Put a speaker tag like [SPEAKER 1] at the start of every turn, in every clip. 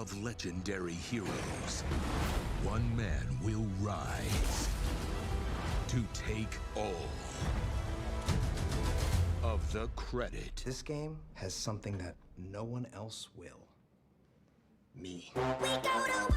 [SPEAKER 1] of legendary heroes, one man will rise to take all of the credit.
[SPEAKER 2] This game has something that no one else will. Me.
[SPEAKER 3] We go to work.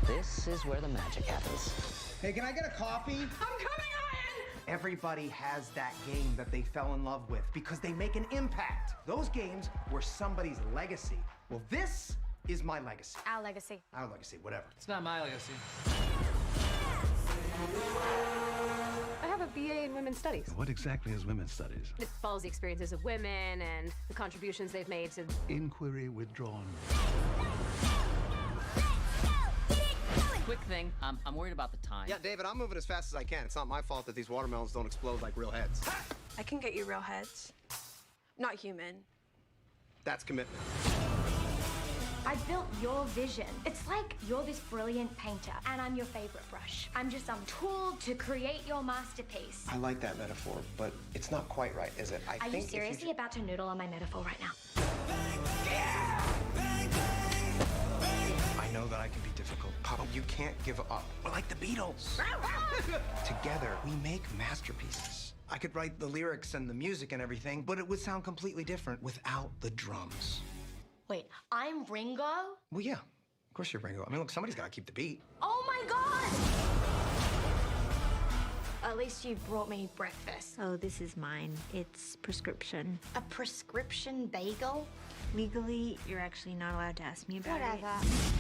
[SPEAKER 4] This is where the magic happens.
[SPEAKER 2] Hey, can I get a coffee?
[SPEAKER 3] I'm coming, Ryan!
[SPEAKER 2] Everybody has that game that they fell in love with because they make an impact. Those games were somebody's legacy. Well, this is my legacy.
[SPEAKER 3] Our legacy.
[SPEAKER 2] Our legacy, whatever.
[SPEAKER 5] It's not my legacy.
[SPEAKER 3] I have a BA in Women's Studies.
[SPEAKER 6] What exactly is women's studies?
[SPEAKER 3] It follows the experiences of women and the contributions they've made to...
[SPEAKER 6] Inquiry withdrawn.
[SPEAKER 4] Quick thing, I'm worried about the time.
[SPEAKER 7] Yeah, David, I'm moving as fast as I can. It's not my fault that these watermelons don't explode like real heads.
[SPEAKER 8] I can get you real heads. Not human.
[SPEAKER 7] That's commitment.
[SPEAKER 9] I built your vision. It's like you're this brilliant painter, and I'm your favorite brush. I'm just some tool to create your masterpiece.
[SPEAKER 2] I like that metaphor, but it's not quite right, is it?
[SPEAKER 9] Are you seriously about to noodle on my metaphor right now?
[SPEAKER 2] I know that I can be difficult. Papa, you can't give up. We're like the Beatles. Together, we make masterpieces. I could write the lyrics and the music and everything, but it would sound completely different without the drums.
[SPEAKER 9] Wait, I'm Ringo?
[SPEAKER 2] Well, yeah. Of course you're Ringo. I mean, look, somebody's got to keep the beat.
[SPEAKER 9] Oh my God! At least you brought me breakfast.
[SPEAKER 10] Oh, this is mine. It's prescription.
[SPEAKER 9] A prescription bagel?
[SPEAKER 10] Legally, you're actually not allowed to ask me about it.
[SPEAKER 9] Whatever.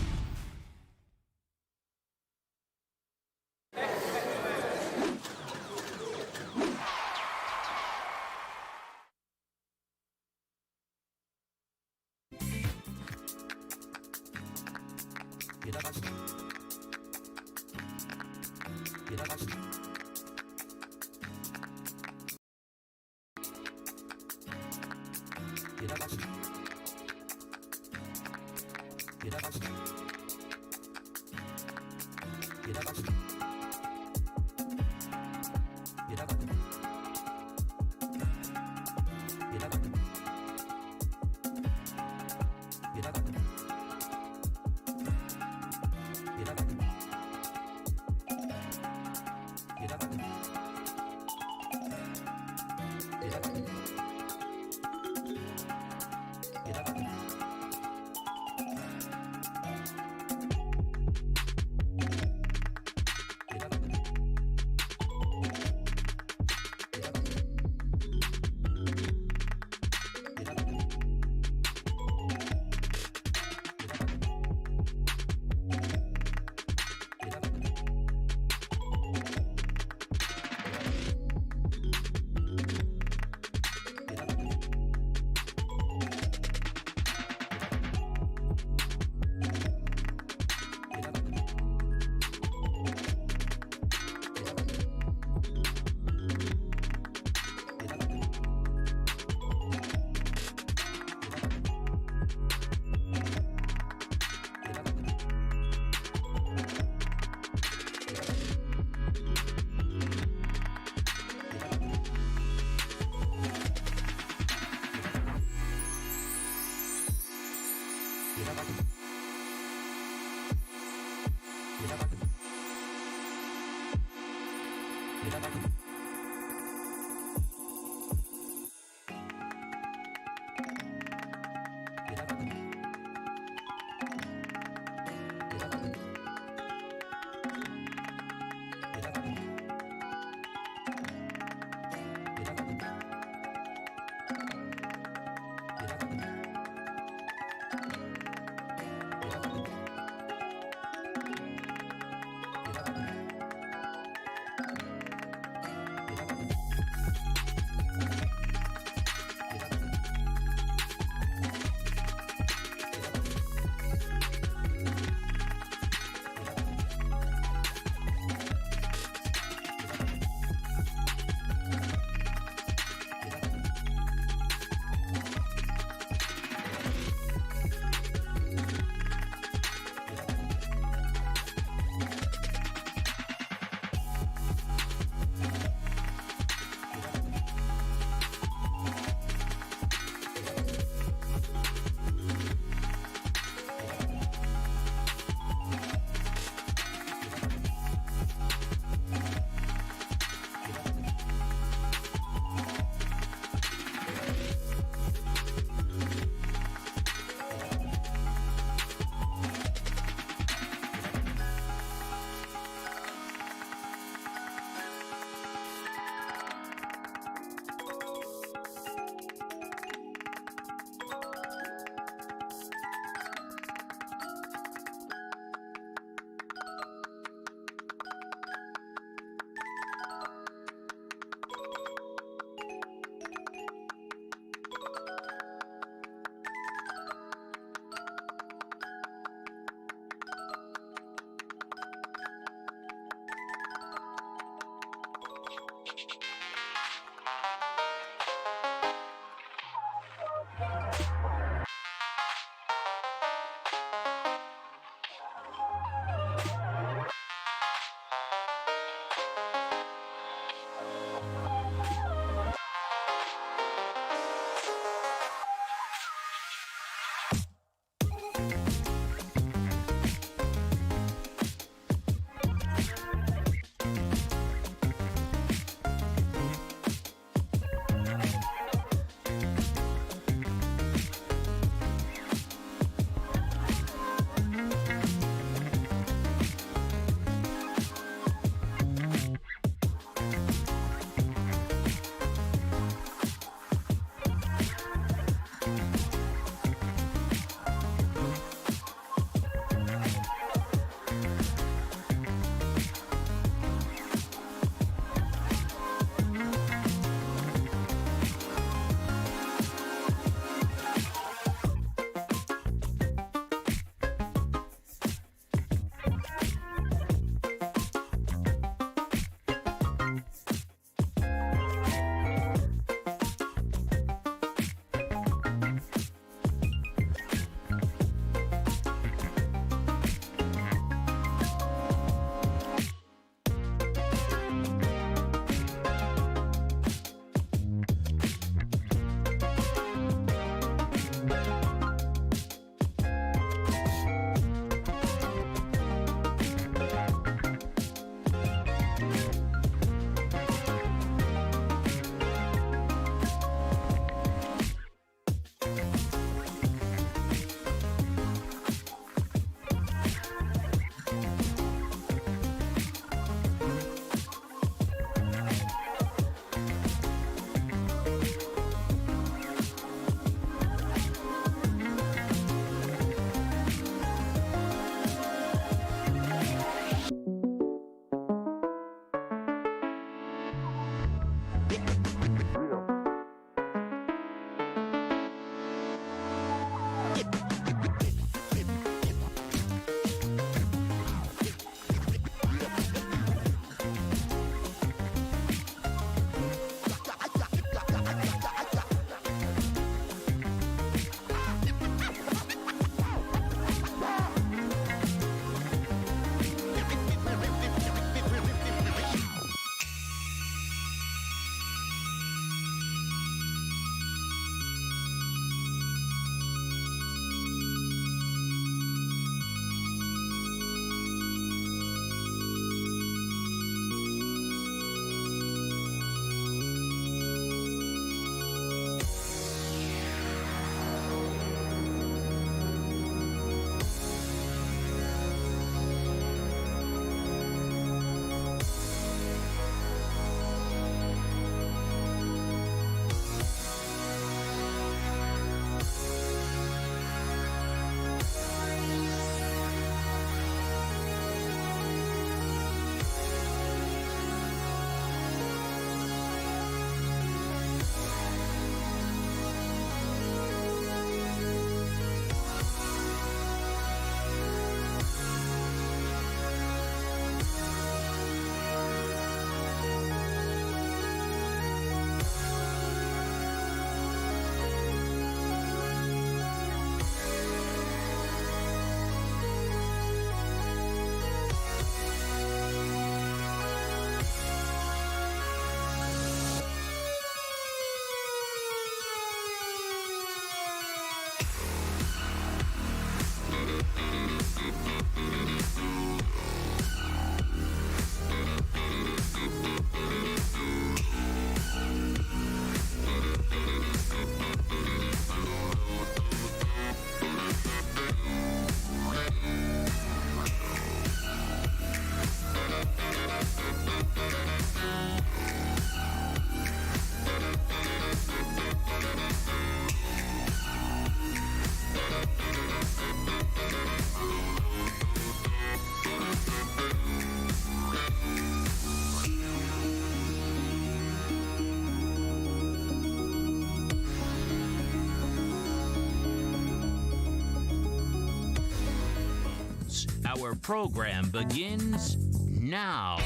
[SPEAKER 5] Our program begins now.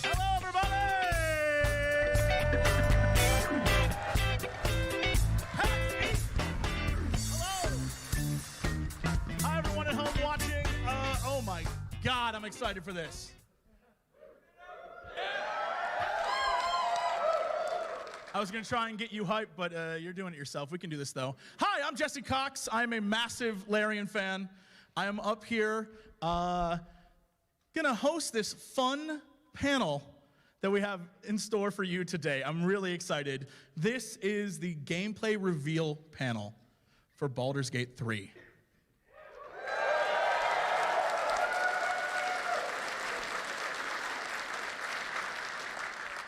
[SPEAKER 11] Hello, everybody! PAX East! Hello! Hi, everyone at home watching. Oh my God, I'm excited for this. I was going to try and get you hyped, but you're doing it yourself. We can do this, though. Hi, I'm Jesse Cox. I'm a massive Larian fan. I am up here going to host this fun panel that we have in store for you today. I'm really excited. This is the gameplay reveal panel for Baldur's Gate 3.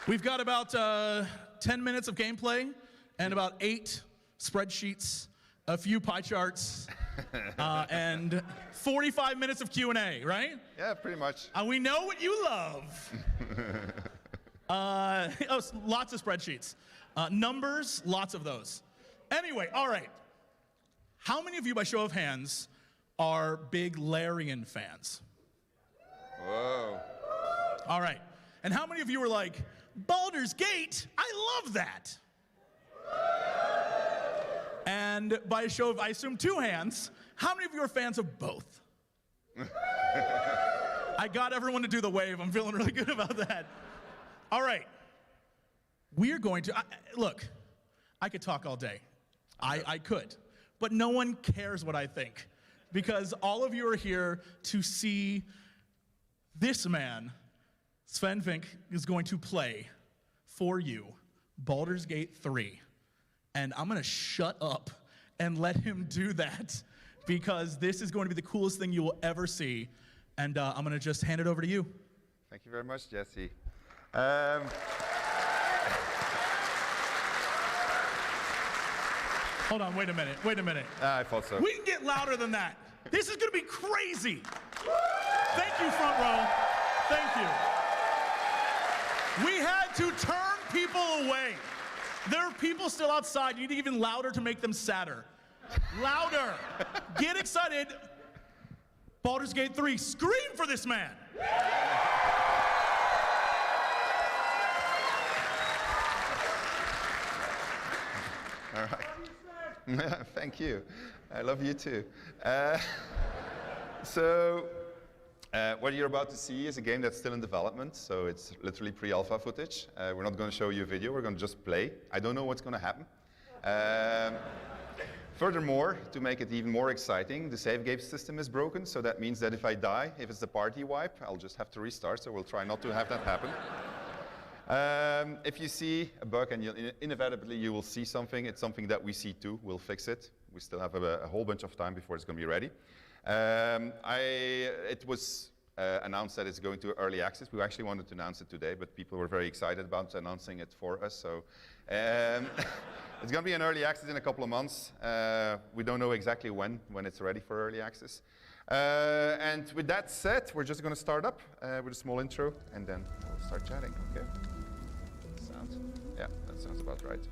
[SPEAKER 11] We've got about 10 minutes of gameplay and about 8 spreadsheets, a few pie charts, and 45 minutes of Q&A, right?
[SPEAKER 12] Yeah, pretty much.
[SPEAKER 11] We know what you love. Lots of spreadsheets. Numbers, lots of those. Anyway, all right. How many of you, by show of hands, are big Larian fans?
[SPEAKER 12] Whoa.
[SPEAKER 11] All right. And how many of you are like, Baldur's Gate, I love that. And by a show of, I assume, 2 hands, how many of you are fans of both? I got everyone to do the wave. I'm feeling really good about that. All right. We're going to, look, I could talk all day. I could. But no one cares what I think. Because all of you are here to see this man, Sven Vincke, is going to play for you Baldur's Gate 3. And I'm going to shut up and let him do that because this is going to be the coolest thing you will ever see. And I'm going to just hand it over to you.
[SPEAKER 12] Thank you very much, Jesse.
[SPEAKER 11] Hold on, wait a minute.
[SPEAKER 12] I thought so.
[SPEAKER 11] We can get louder than that. This is going to be crazy. Thank you, front row. Thank you. We had to turn people away. There are people still outside. You need to get even louder to make them sadder. Louder. Get excited. Baldur's Gate 3. Scream for this man.
[SPEAKER 12] All right. Thank you. I love you too. What you're about to see is a game that's still in development, so it's literally pre-alpha footage. We're not going to show you a video, we're going to just play. I don't know what's going to happen. Furthermore, to make it even more exciting, the save game system is broken, so that means that if I die, if it's the party wipe, I'll just have to restart, so we'll try not to have that happen. If you see a bug, and inevitably you will see something, it's something that we see too. We'll fix it. We still have a whole bunch of time before it's going to be ready. It was announced that it's going to early access. We actually wanted to announce it today, but people were very excited about announcing it for us. So it's going to be in early access in a couple of months. We don't know exactly when it's ready for early access. And with that said, we're just going to start up with a small intro, and then we'll start chatting. Okay? Yeah, that sounds about right.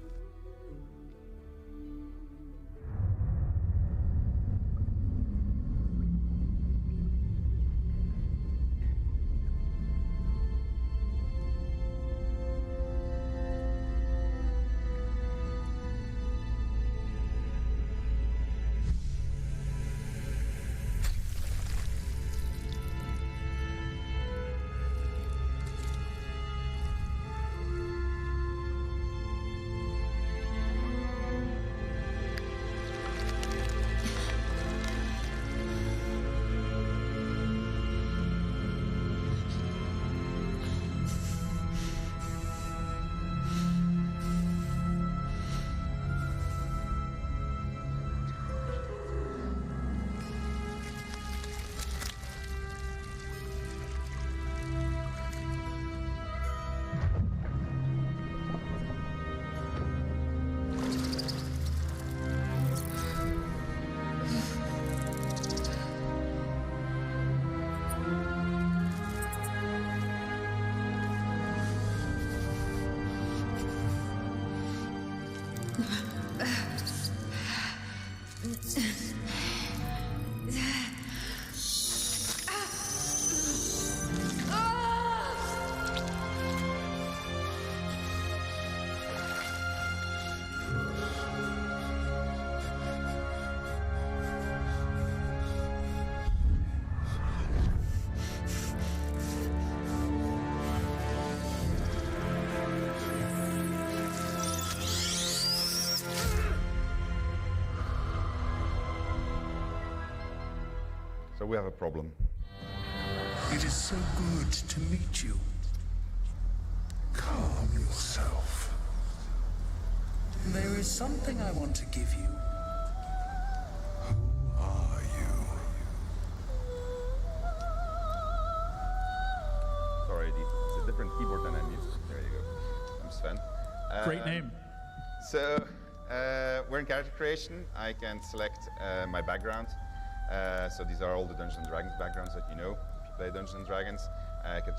[SPEAKER 12] So we have a problem.
[SPEAKER 1] It is so good to meet you. Calm yourself. There is something I want to give you. Who are you?
[SPEAKER 12] Sorry, it's a different keyboard than I'm used to. There you go. I'm Sven.
[SPEAKER 11] Great name.
[SPEAKER 12] So we're in character creation. I can select my background. So these are all the Dungeons & Dragons backgrounds that you know if you play Dungeons & Dragons. I can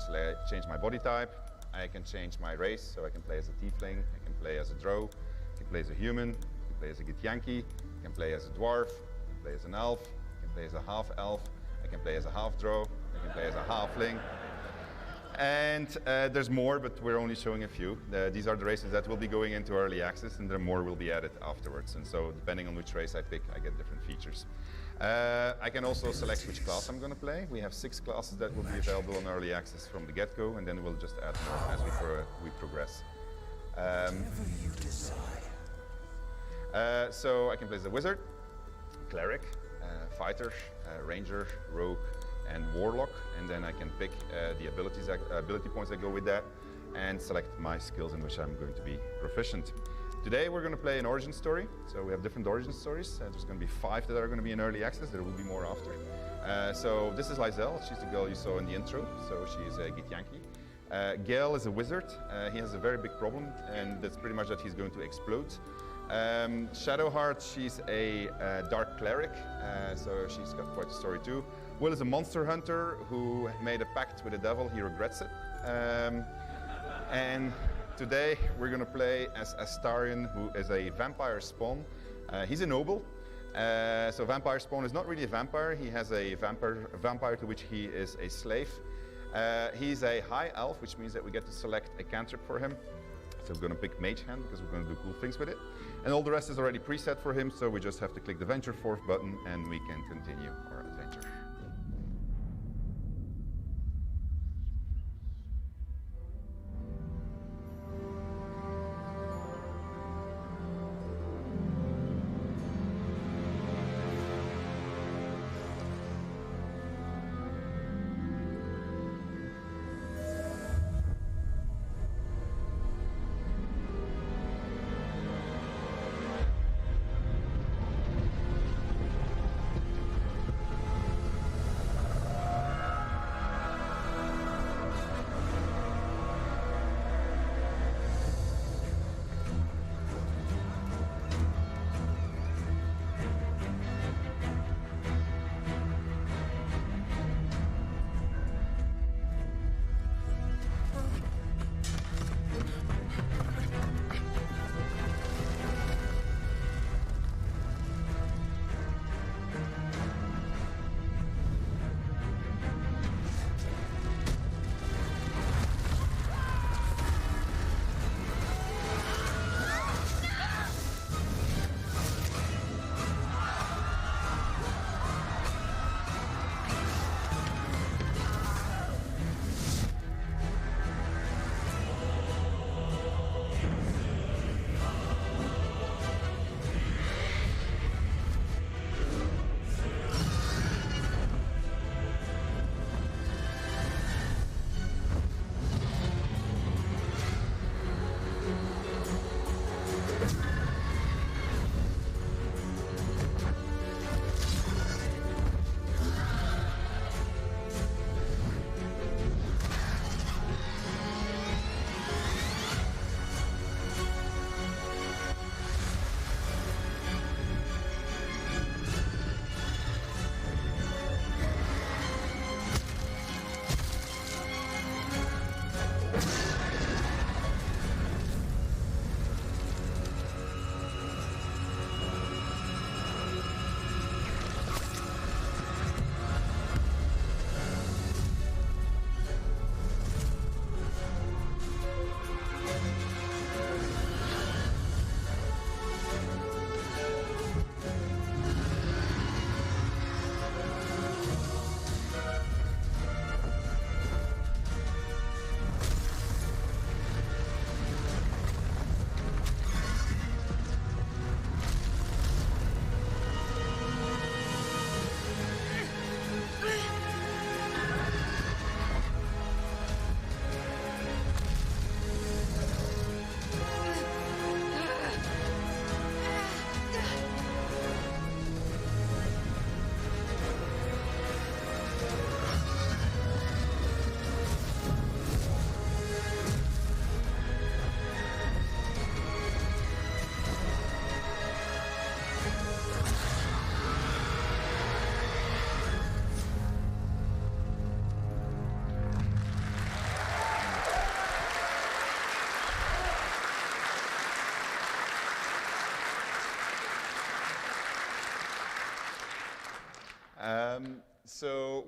[SPEAKER 12] change my body type. I can change my race, so I can play as a tiefling, I can play as a drow, I can play as a human, I can play as a Githyanki, I can play as a dwarf, I can play as an elf, I can play as a half-elf, I can play as a half-drow, I can play as a halfling. And there's more, but we're only showing a few. These are the races that will be going into early access, and there more will be added afterwards. And so depending on which race I pick, I get different features. I can also select which class I'm going to play. We have 6 classes that will be available on early access from the get-go, and then we'll just add more as we progress. So I can play as a wizard, cleric, fighter, ranger, rogue, and warlock, and then I can pick the ability points that go with that, and select my skills in which I'm going to be proficient. Today we're going to play an origin story, so we have different origin stories. There's going to be 5 that are going to be in early access. There will be more after. So this is Lizelle. She's the girl you saw in the intro, so she's a Githyanki. Gale is a wizard. He has a very big problem, and that's pretty much that he's going to explode. Shadowheart, she's a dark cleric, so she's got quite a story too. Will is a monster hunter who made a pact with the devil. He regrets it. And today we're going to play as Astarion, who is a vampire spawn. He's a noble. So vampire spawn is not really a vampire. He has a vampire to which he is a slave. He's a high elf, which means that we get to select a cantrip for him. So we're going to pick Mage Hand because we're going to do cool things with it. And all the rest is already preset for him, so we just have to click the Venture Forth button and we can continue our adventure.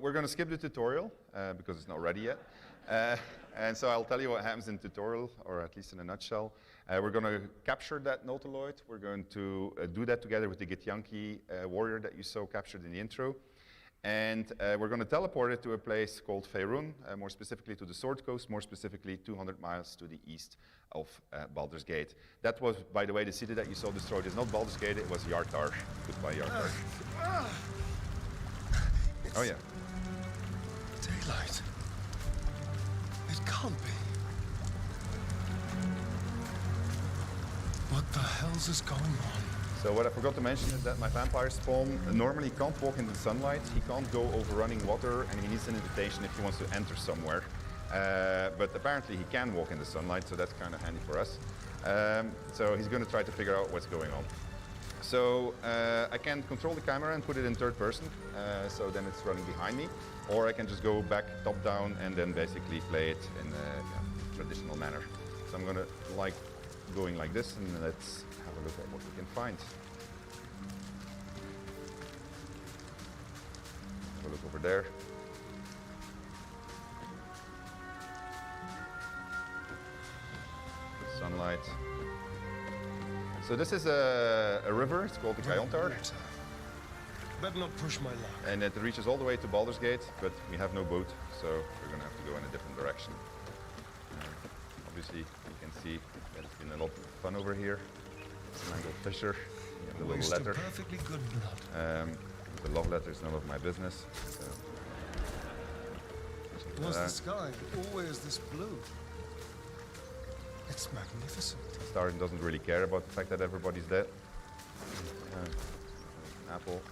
[SPEAKER 12] we're going to skip the tutorial because it's not ready yet. And so I'll tell you what happens in the tutorial, or at least in a nutshell. We're going to capture that Nautiloid. We're going to do that together with the Githyanki warrior that you saw captured in the intro. And we're going to teleport it to a place called Faerun, more specifically to the Sword Coast, more specifically 200 miles to the east of Baldur's Gate. That was, by the way, the city that you saw destroyed. It's not Baldur's Gate, it was Yartar. Goodbye, Yartar. Oh yeah.
[SPEAKER 1] Daylight. It can't be. What the hell's is going on?
[SPEAKER 12] So what I forgot to mention is that my vampire spawn normally can't walk in the sunlight. He can't go over running water, and he needs an invitation if he wants to enter somewhere. But apparently he can walk in the sunlight, so that's kind of handy for us. So he's going to try to figure out what's going on. So I can control the camera and put it in third person, so then it's running behind me. Or I can just go back top down and then basically play it in a traditional manner. So I'm going to going like this, and let's have a look at what we can find. Have a look over there. Sunlight. So this is a river, it's called the Kayontar.
[SPEAKER 1] Better not push my luck.
[SPEAKER 12] And it reaches all the way to Baldur's Gate, but we have no boat, so we're going to have to go in a different direction. Obviously, you can see that it's been a lot of fun over here. Mangled Fisher, the little letter.
[SPEAKER 1] Perfectly good blood.
[SPEAKER 12] The love letter is none of my business. So.
[SPEAKER 1] Was the sky always this blue? It's magnificent.
[SPEAKER 12] Starion doesn't really care about the fact that everybody's dead. Apple.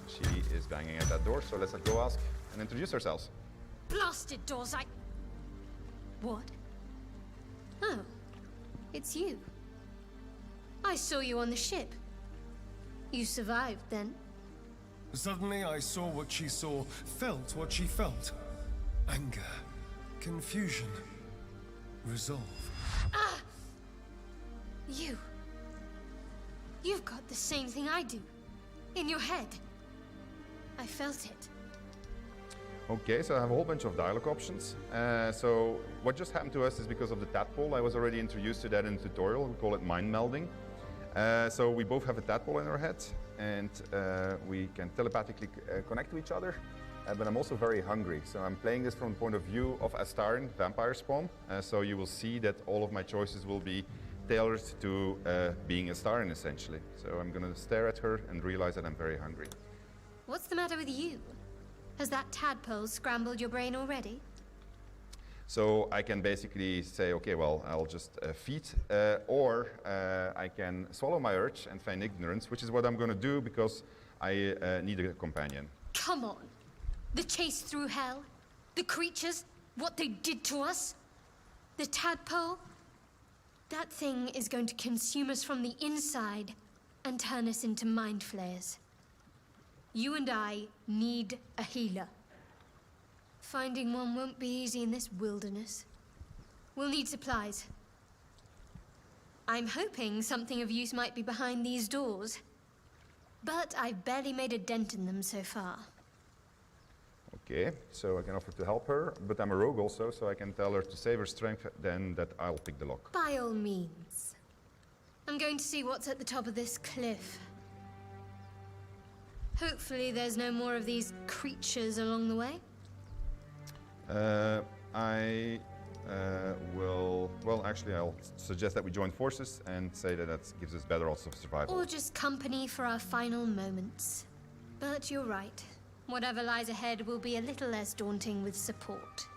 [SPEAKER 12] She is banging at that door, so let's go ask and introduce ourselves.
[SPEAKER 9] Blasted doors, What? Oh, it's you. I saw you on the ship. You survived, then?
[SPEAKER 1] Suddenly I saw what she saw, felt what she felt. Anger, confusion, resolve.
[SPEAKER 9] Ah! You've got the same thing I do. In your head. I felt it.
[SPEAKER 12] Okay, so I have a whole bunch of dialogue options. So what just happened to us is because of the tadpole. I was already introduced to that in the tutorial. We call it mind melding. So we both have a tadpole in our head, and we can telepathically connect to each other. But I'm also very hungry. So I'm playing this from the point of view of Astarion, vampire spawn. So you will see that all of my choices will be tailored to being Astarion, essentially. So I'm going to stare at her and realize that I'm very hungry.
[SPEAKER 9] What's the matter with you? Has that tadpole scrambled your brain already?
[SPEAKER 12] So I can basically say, okay, well, I'll just feed, or I can swallow my urge and feign ignorance, which is what I'm going to do because I need a companion.
[SPEAKER 9] Come on. The chase through hell, the creatures, what they did to us, the tadpole. That thing is going to consume us from the inside and turn us into mind flayers. You and I need a healer. Finding one won't be easy in this wilderness. We'll need supplies. I'm hoping something of use might be behind these doors, but I've barely made a dent in them so far.
[SPEAKER 12] Okay, so I can offer to help her, but I'm a rogue also, so I can tell her to save her strength, then that I'll pick the lock.
[SPEAKER 9] By all means. I'm going to see what's at the top of this cliff. Hopefully there's no more of these creatures along the way.
[SPEAKER 12] I will... Well, actually, I'll suggest that we join forces and say that that gives us better odds of survival.
[SPEAKER 9] Or just company for our final moments. But you're right. Whatever lies ahead will be a little less daunting with support.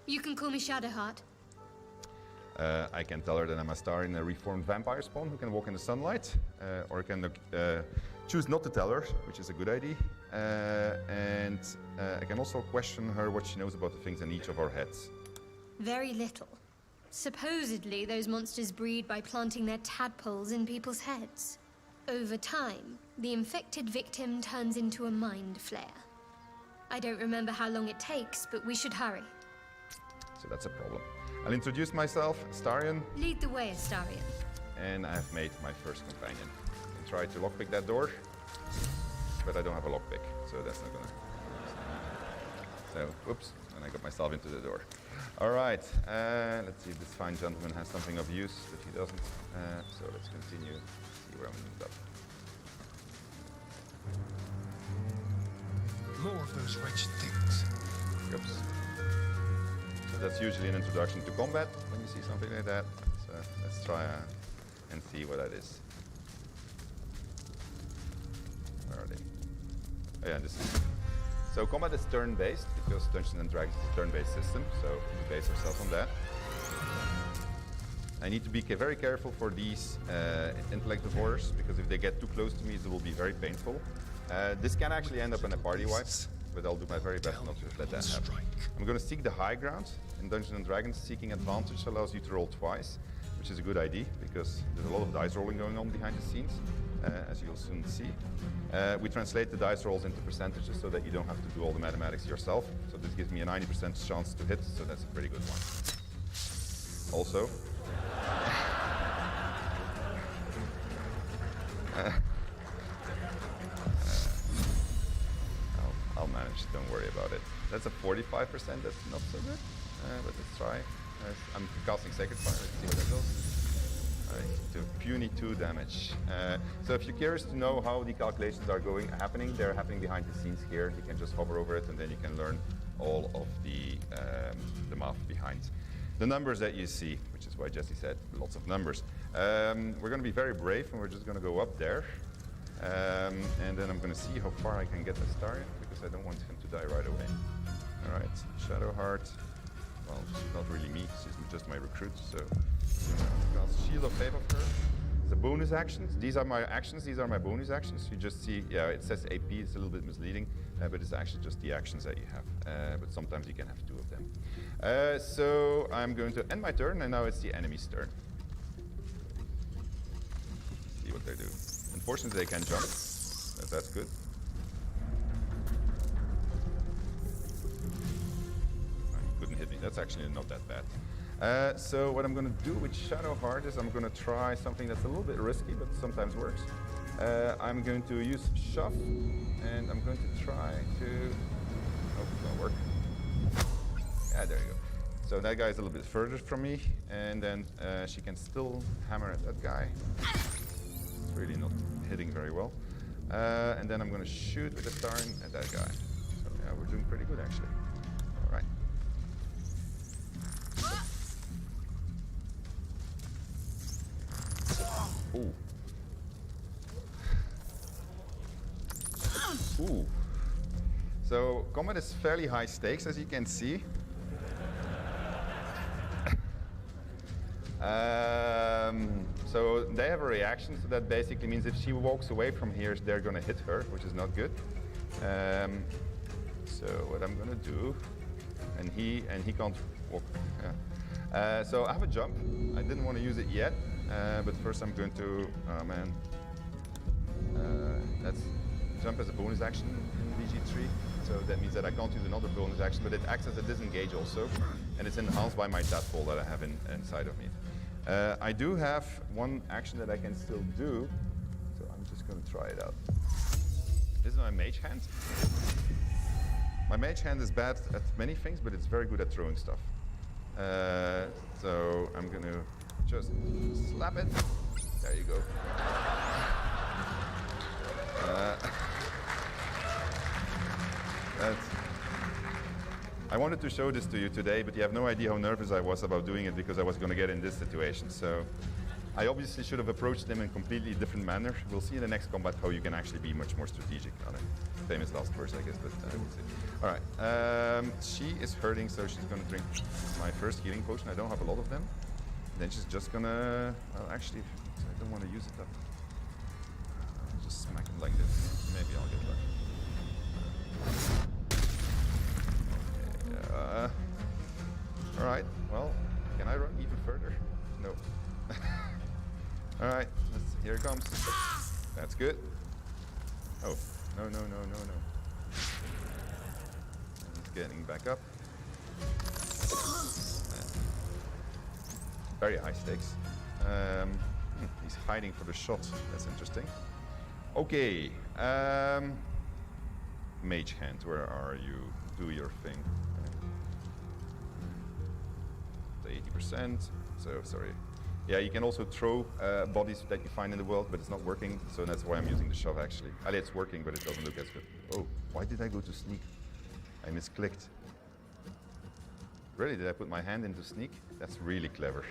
[SPEAKER 9] You can call me Shadowheart.
[SPEAKER 12] I can tell her that I'm a star in a reformed vampire spawn who can walk in the sunlight, or I can choose not to tell her, which is a good idea. And I can also question her what she knows about the things in each of our heads.
[SPEAKER 9] Very little. Supposedly, those monsters breed by planting their tadpoles in people's heads. Over time, the infected victim turns into a mind flayer. I don't remember how long it takes, but we should hurry.
[SPEAKER 12] So that's a problem. I'll introduce myself, Astarion.
[SPEAKER 9] Lead the way, Astarion.
[SPEAKER 12] And I've made my first companion. And try to lockpick that door. but I don't have a lockpick, so that's not gonna. So, whoops, and I got myself into the door. All right, let's see if this fine gentleman has something of use, but he doesn't. So let's continue, see where I'm ended up.
[SPEAKER 1] More of those wretched things.
[SPEAKER 12] Oops. So that's usually an introduction to combat when you see something like that. So let's try and see what that is. Where are they? Oh yeah, this is. So combat is turn-based because Dungeons and Dragons is a turn-based system, so we base ourselves on that. I need to be very careful for these intellect divorce because if they get too close to me, it will be very painful. This can actually end up in a party wipe, but I'll do my very best not to let that happen. I'm going to seek the high ground. In Dungeons and Dragons, seeking advantage allows you to roll twice, which is a good idea because there's a lot of dice rolling going on behind the scenes, as you'll soon see. We translate the dice rolls into percentages so that you don't have to do all the mathematics yourself. So this gives me a 90% chance to hit, so that's a pretty good one. Also, I'll manage, don't worry about it. That's a 45%, that's not so good, but let's try. I'm casting Sacred Fire, let's see what that does. To puny 2 damage. So if you're curious to know how the calculations are happening, they're happening behind the scenes here. You can just hover over it and then you can learn all of the math behind the numbers that you see, which is why Jesse said lots of numbers. We're going to be very brave and we're just going to go up there. And then I'm going to see how far I can get the star because I don't want him to die right away. All right, Shadowheart. Well, she's not really me, she's just my recruit, so cast Shield of Faith of her. The bonus actions, these are my actions, these are my bonus actions. You just see, yeah, it says AP, it's a little bit misleading, but it's actually just the actions that you have. But sometimes you can have 2 of them. So I'm going to end my turn, and now it's the enemy's turn. See what they do. Unfortunately, they can jump, but that's good. Couldn't hit me. That's actually not that bad. So what I'm going to do with Shadowheart is I'm going to try something that's a little bit risky, but sometimes works. I'm going to use Shove, and I'm going to try to... Oh, it won't work. Yeah, there you go. So that guy's a little bit further from me, and then she can still hammer at that guy. It's really not hitting very well. And then I'm going to shoot with the Starn at that guy. So yeah, we're doing pretty good actually. All right. Ooh. Ooh. So combat is fairly high stakes, as you can see. So they have a reaction, so that basically means if she walks away from here, they're going to hit her, which is not good. So what I'm going to do, and he can't walk. Yeah. So I have a jump. I didn't want to use it yet, but first I'm going to. Oh man, that's jump as a bonus action in VG3. So that means that I can't use another bonus action, but it acts as a disengage also, and it's enhanced by my tadpole that I have inside of me. I do have one action that I can still do, so I'm just going to try it out. This is my mage hand. My mage hand is bad at many things, but it's very good at throwing stuff. So I'm going to just slap it. There you go. I wanted to show this to you today, but you have no idea how nervous I was about doing it because I was going to get in this situation. So I obviously should have approached them in a completely different manner. We'll see in the next combat how you can actually be much more strategic on it. Famous last words, I guess, but we'll see. All right, she is hurting, so she's going to drink my first healing potion. I don't have a lot of them. Then she's just going to, well, actually, I don't want to use it up. I'll just smack him like this. Maybe I'll get lucky. All right, well, can I run even further? No. All right, here it comes. That's good. Oh, no. He's getting back up. Very high stakes. He's hiding for the shot. That's interesting. Okay. mage hand. Where are you? Do your thing. 80%. So sorry. Yeah, you can also throw bodies that you find in the world, but it's not working. So that's why I'm using the shove actually. It's working, but it doesn't look as good. Oh, why did I go to sneak? I misclicked. Really? Did I put my hand into sneak? That's really clever.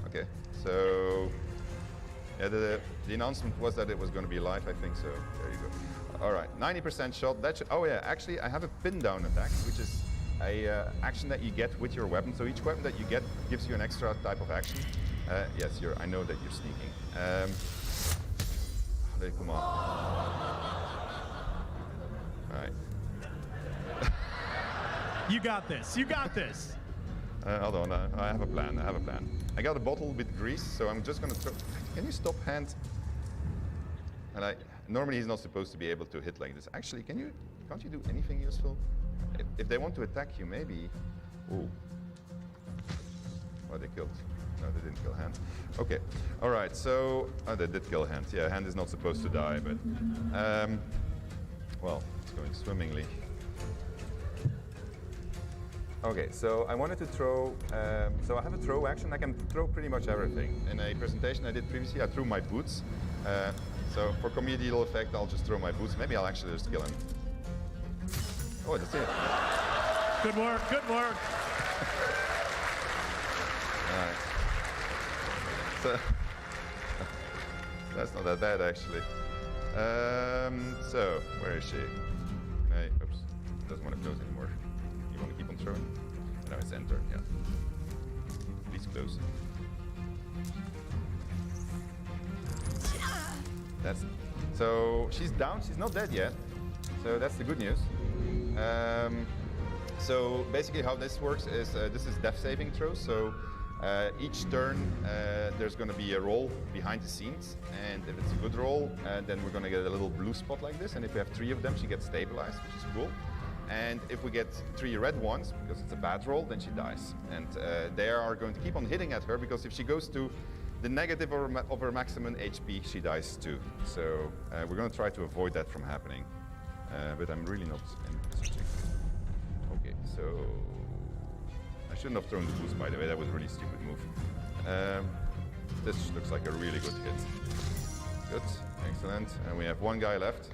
[SPEAKER 12] Okay, so yeah, the announcement was that it was going to be live, I think, so there you go. All right, 90% shot. That should, oh yeah, actually I have a pin down attack, which is a action that you get with your weapon. So each weapon that you get gives you an extra type of action. Yes, I know that you're sneaking. Come on. All right.
[SPEAKER 11] You got this. You got this.
[SPEAKER 12] Hold on. I have a plan. I got a bottle with grease, so I'm just gonna throw. Can you stop hand? And normally he's not supposed to be able to hit like this. Actually, can't you do anything useful? If they want to attack you, maybe. Ooh. Oh, they killed. No, they didn't kill hand. Okay. All right. So they did kill hand. Yeah, hand is not supposed to die, but well, it's going swimmingly. Okay, so I wanted to throw, so I have a throw action. I can throw pretty much everything. In a presentation I did previously, I threw my boots. So for comedial effect, I'll just throw my boots. Maybe I'll actually just kill him. Oh, that's it.
[SPEAKER 11] Good work, good work.
[SPEAKER 12] All right. So, that's not that bad, actually. So, where is she? Oops, doesn't want to close anymore. You want to keep on throwing? No, it's enter, yeah. Please close. So she's down, she's not dead yet. So that's the good news. So basically how this works is, this is death saving throws. So each turn there's going to be a roll behind the scenes, and if it's a good roll, then we're going to get a little blue spot like this, and if we have 3 of them, she gets stabilized, which is cool. And if we get 3 red ones, because it's a bad roll, then she dies. And they are going to keep on hitting at her, because if she goes to the negative of her maximum HP, she dies too. So we're going to try to avoid that from happening. But I'm really not switching. Okay, so I shouldn't have thrown the boost, by the way. That was a really stupid move. This looks like a really good hit. Good, excellent. And we have 1 guy left.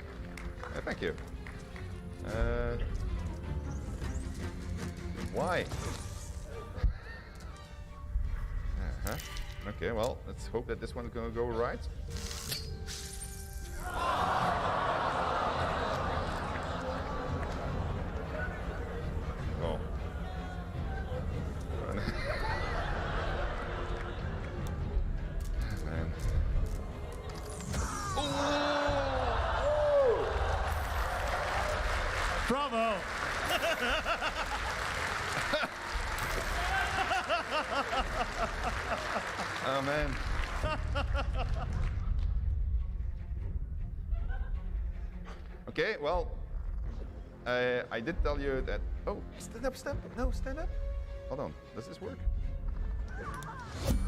[SPEAKER 12] Thank you. Why? Okay, well, let's hope that this one's gonna go right. Oh. Man. Oh!
[SPEAKER 11] Bravo!
[SPEAKER 12] Oh man. Okay, well, I did tell you that. Oh, stand up, stand up. No, stand up. Hold on, does this work?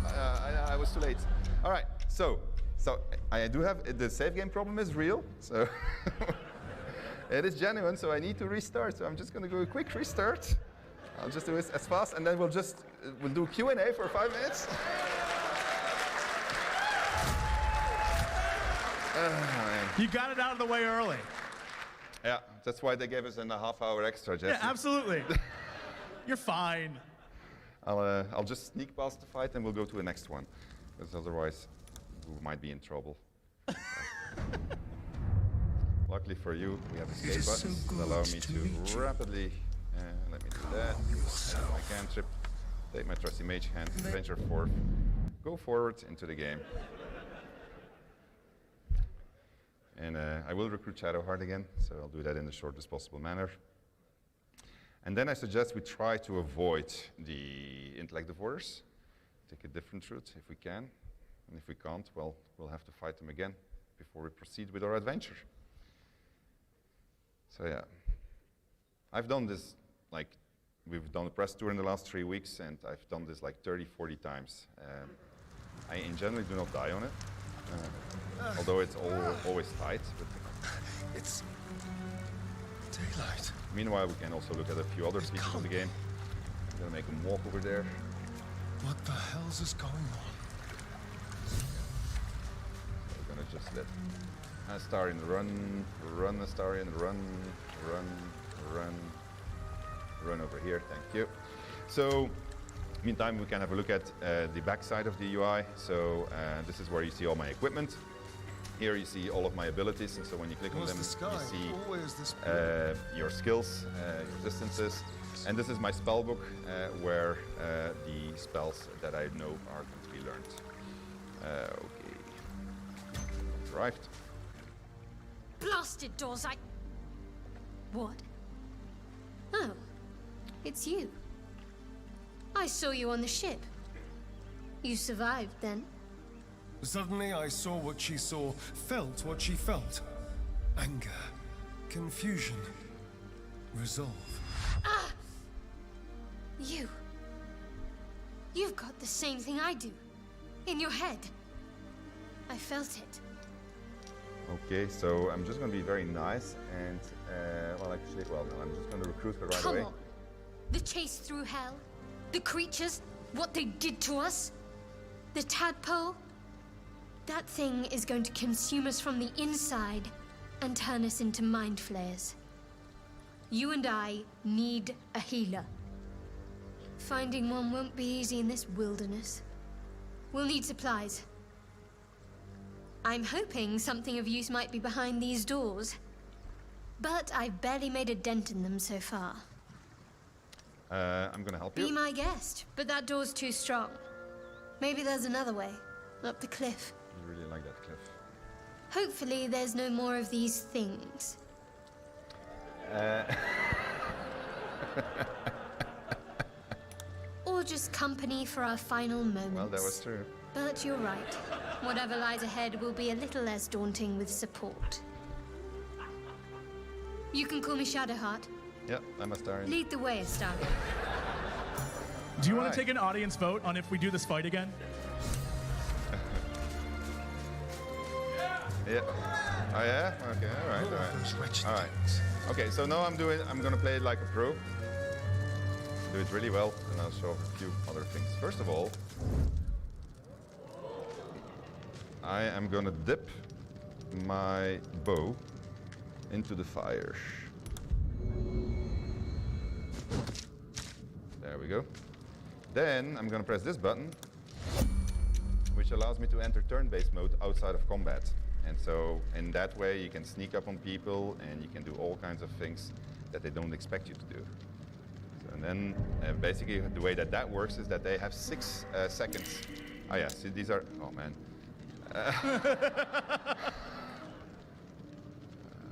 [SPEAKER 12] I was too late. All right, so I do have, the save game problem is real, so it is genuine, so I need to restart. So I'm just gonna do a quick restart. I'll just do it as fast, and then we'll do Q&A for 5 minutes.
[SPEAKER 11] You got it out of the way early.
[SPEAKER 12] Yeah, that's why they gave us a half-hour extra, Jesse.
[SPEAKER 11] Yeah, absolutely. You're fine.
[SPEAKER 12] I'll just sneak past the fight, and we'll go to the next one, because otherwise we might be in trouble. Luckily for you, we have escape buttons that allow me to rapidly. Let me do that. My cantrip. Take my trusty mage hand. Venture forth. Go forward into the game. And I will recruit Shadowheart again, so I'll do that in the shortest possible manner. And then I suggest we try to avoid the intellect divorce. Take a different route if we can. And if we can't, well, we'll have to fight them again before we proceed with our adventure. So yeah, I've done this, like, we've done a press tour in the last 3 weeks, and I've done this like 30, 40 times. I in general do not die on it. although it's always tight. But
[SPEAKER 1] It's daylight.
[SPEAKER 12] meanwhile, we can also look at a few other pieces of the game. I'm gonna make him walk over there.
[SPEAKER 1] What the hell's is going on?
[SPEAKER 12] We're gonna just let Astarion run Astarion, run over here, thank you. So, meantime, we can have a look at the back side of the UI. So, this is where you see all my equipment. Here you see all of my abilities, and so when you click on them, you see your skills, your distances. And this is my spell book, where the spells that I know are going to be learned. Okay. Arrived.
[SPEAKER 9] Blasted doors, What? Oh, it's you. I saw you on the ship. You survived, then?
[SPEAKER 1] Suddenly I saw what she saw, felt what she felt. Anger, confusion, resolve.
[SPEAKER 9] Ah! You've got the same thing I do. In your head. I felt it.
[SPEAKER 12] Okay, so I'm just going to be very nice and, no, I'm just going to recruit her right away.
[SPEAKER 9] Come on. The chase through hell, the creatures, what they did to us, the tadpole. That thing is going to consume us from the inside and turn us into mind flayers. You and I need a healer. Finding one won't be easy in this wilderness. We'll need supplies. I'm hoping something of use might be behind these doors. But I've barely made a dent in them so far.
[SPEAKER 12] I'm gonna help you.
[SPEAKER 9] Be my guest, but that door's too strong. Maybe there's another way, up the cliff.
[SPEAKER 12] I really like that cliff.
[SPEAKER 9] Hopefully there's no more of these things. Or just company for our final moments.
[SPEAKER 12] Well, that was true.
[SPEAKER 9] But you're right. Whatever lies ahead will be a little less daunting with support. You can call me Shadowheart.
[SPEAKER 12] Yep, I'm Astarion.
[SPEAKER 9] Lead the way, Astarion.
[SPEAKER 11] Do you want to take an audience vote on if we do this fight again?
[SPEAKER 12] Yeah. Oh yeah? Okay, alright. Okay, so now I'm gonna play it like a pro. Do it really well, and I'll show a few other things. First of all, I am gonna dip my bow into the fire. There we go. Then I'm gonna press this button, which allows me to enter turn-based mode outside of combat. And so in that way you can sneak up on people and you can do all kinds of things that they don't expect you to do. So, and then basically the way that works is that they have 6 seconds. Oh yeah, see these are, oh man. I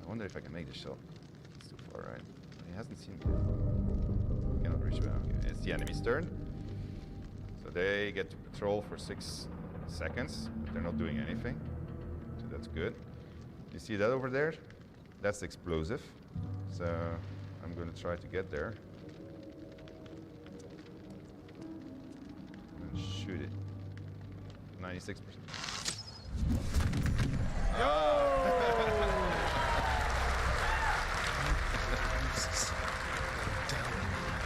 [SPEAKER 12] wonder if I can make this shot. It's too far, right? He hasn't seen me. Cannot reach me. Okay, it's the enemy's turn. So they get to patrol for 6 seconds, but they're not doing anything. So that's good. You see that over there? That's explosive. So I'm going to try to get there. I'm going to shoot it. 96%.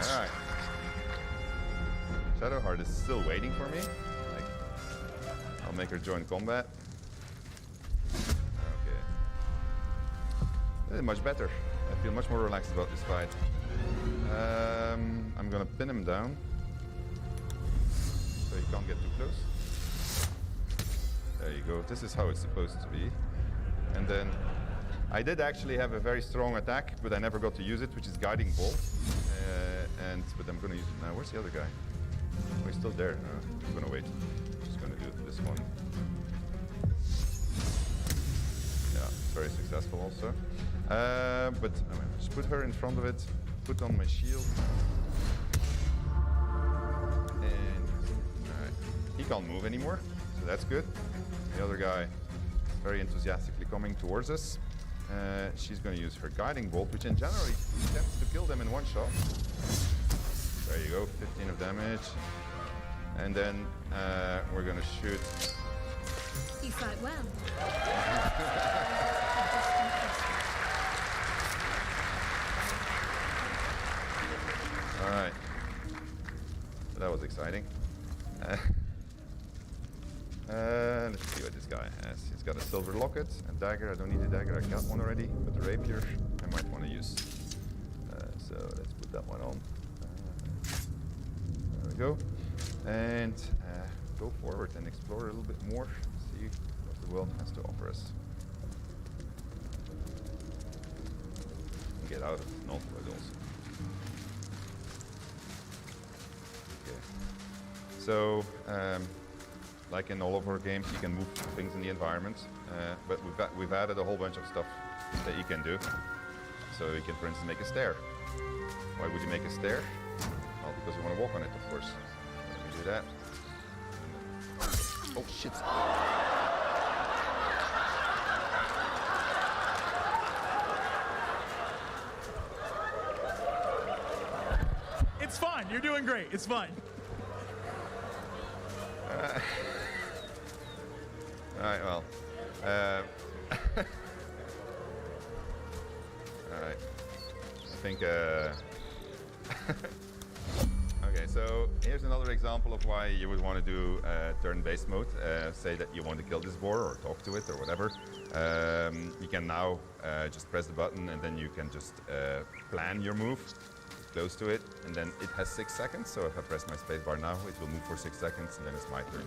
[SPEAKER 12] Alright. Shadowheart is still waiting for me. I'll make her join combat. Okay. This is much better. I feel much more relaxed about this fight. I'm gonna pin him down. So he can't get too close. There you go. This is how it's supposed to be. And then I did actually have a very strong attack, but I never got to use it, which is Guiding Bolt. But I'm gonna use it now. Where's the other guy? Oh, he's still there. No, I'm gonna wait. I'm just gonna do this one. Yeah, very successful also. But just put her in front of it. Put on my shield. And alright, he can't move anymore, so that's good. The other guy is very enthusiastically coming towards us. She's going to use her Guiding Bolt, which in general tends to kill them in one shot. There you go, 15 of damage. And then we're going to shoot
[SPEAKER 9] You fight well.
[SPEAKER 12] All right. So that was exciting. Let's see what this guy has. He's got a silver locket, a dagger. I don't need a dagger. I got one already. But the rapier, I might want to use. So let's put that one on. There we go. And go forward and explore a little bit more. See what the world has to offer us. And get out of Northwood also. Okay. So, like in all of our games, you can move things in the environment, but we've added a whole bunch of stuff that you can do. So you can, for instance, make a stair. Why would you make a stair? Well, because you want to walk on it, of course. Let me do that. Oh shit!
[SPEAKER 11] It's fine. You're doing great. It's fine.
[SPEAKER 12] All right, well. All right. I think. Okay, so here's another example of why you would want to do turn-based mode. Say that you want to kill this boar or talk to it or whatever. You can now just press the button and then you can just plan your move. Close to it, and then it has 6 seconds. So if I press my spacebar now, it will move for 6 seconds, and then it's my turn.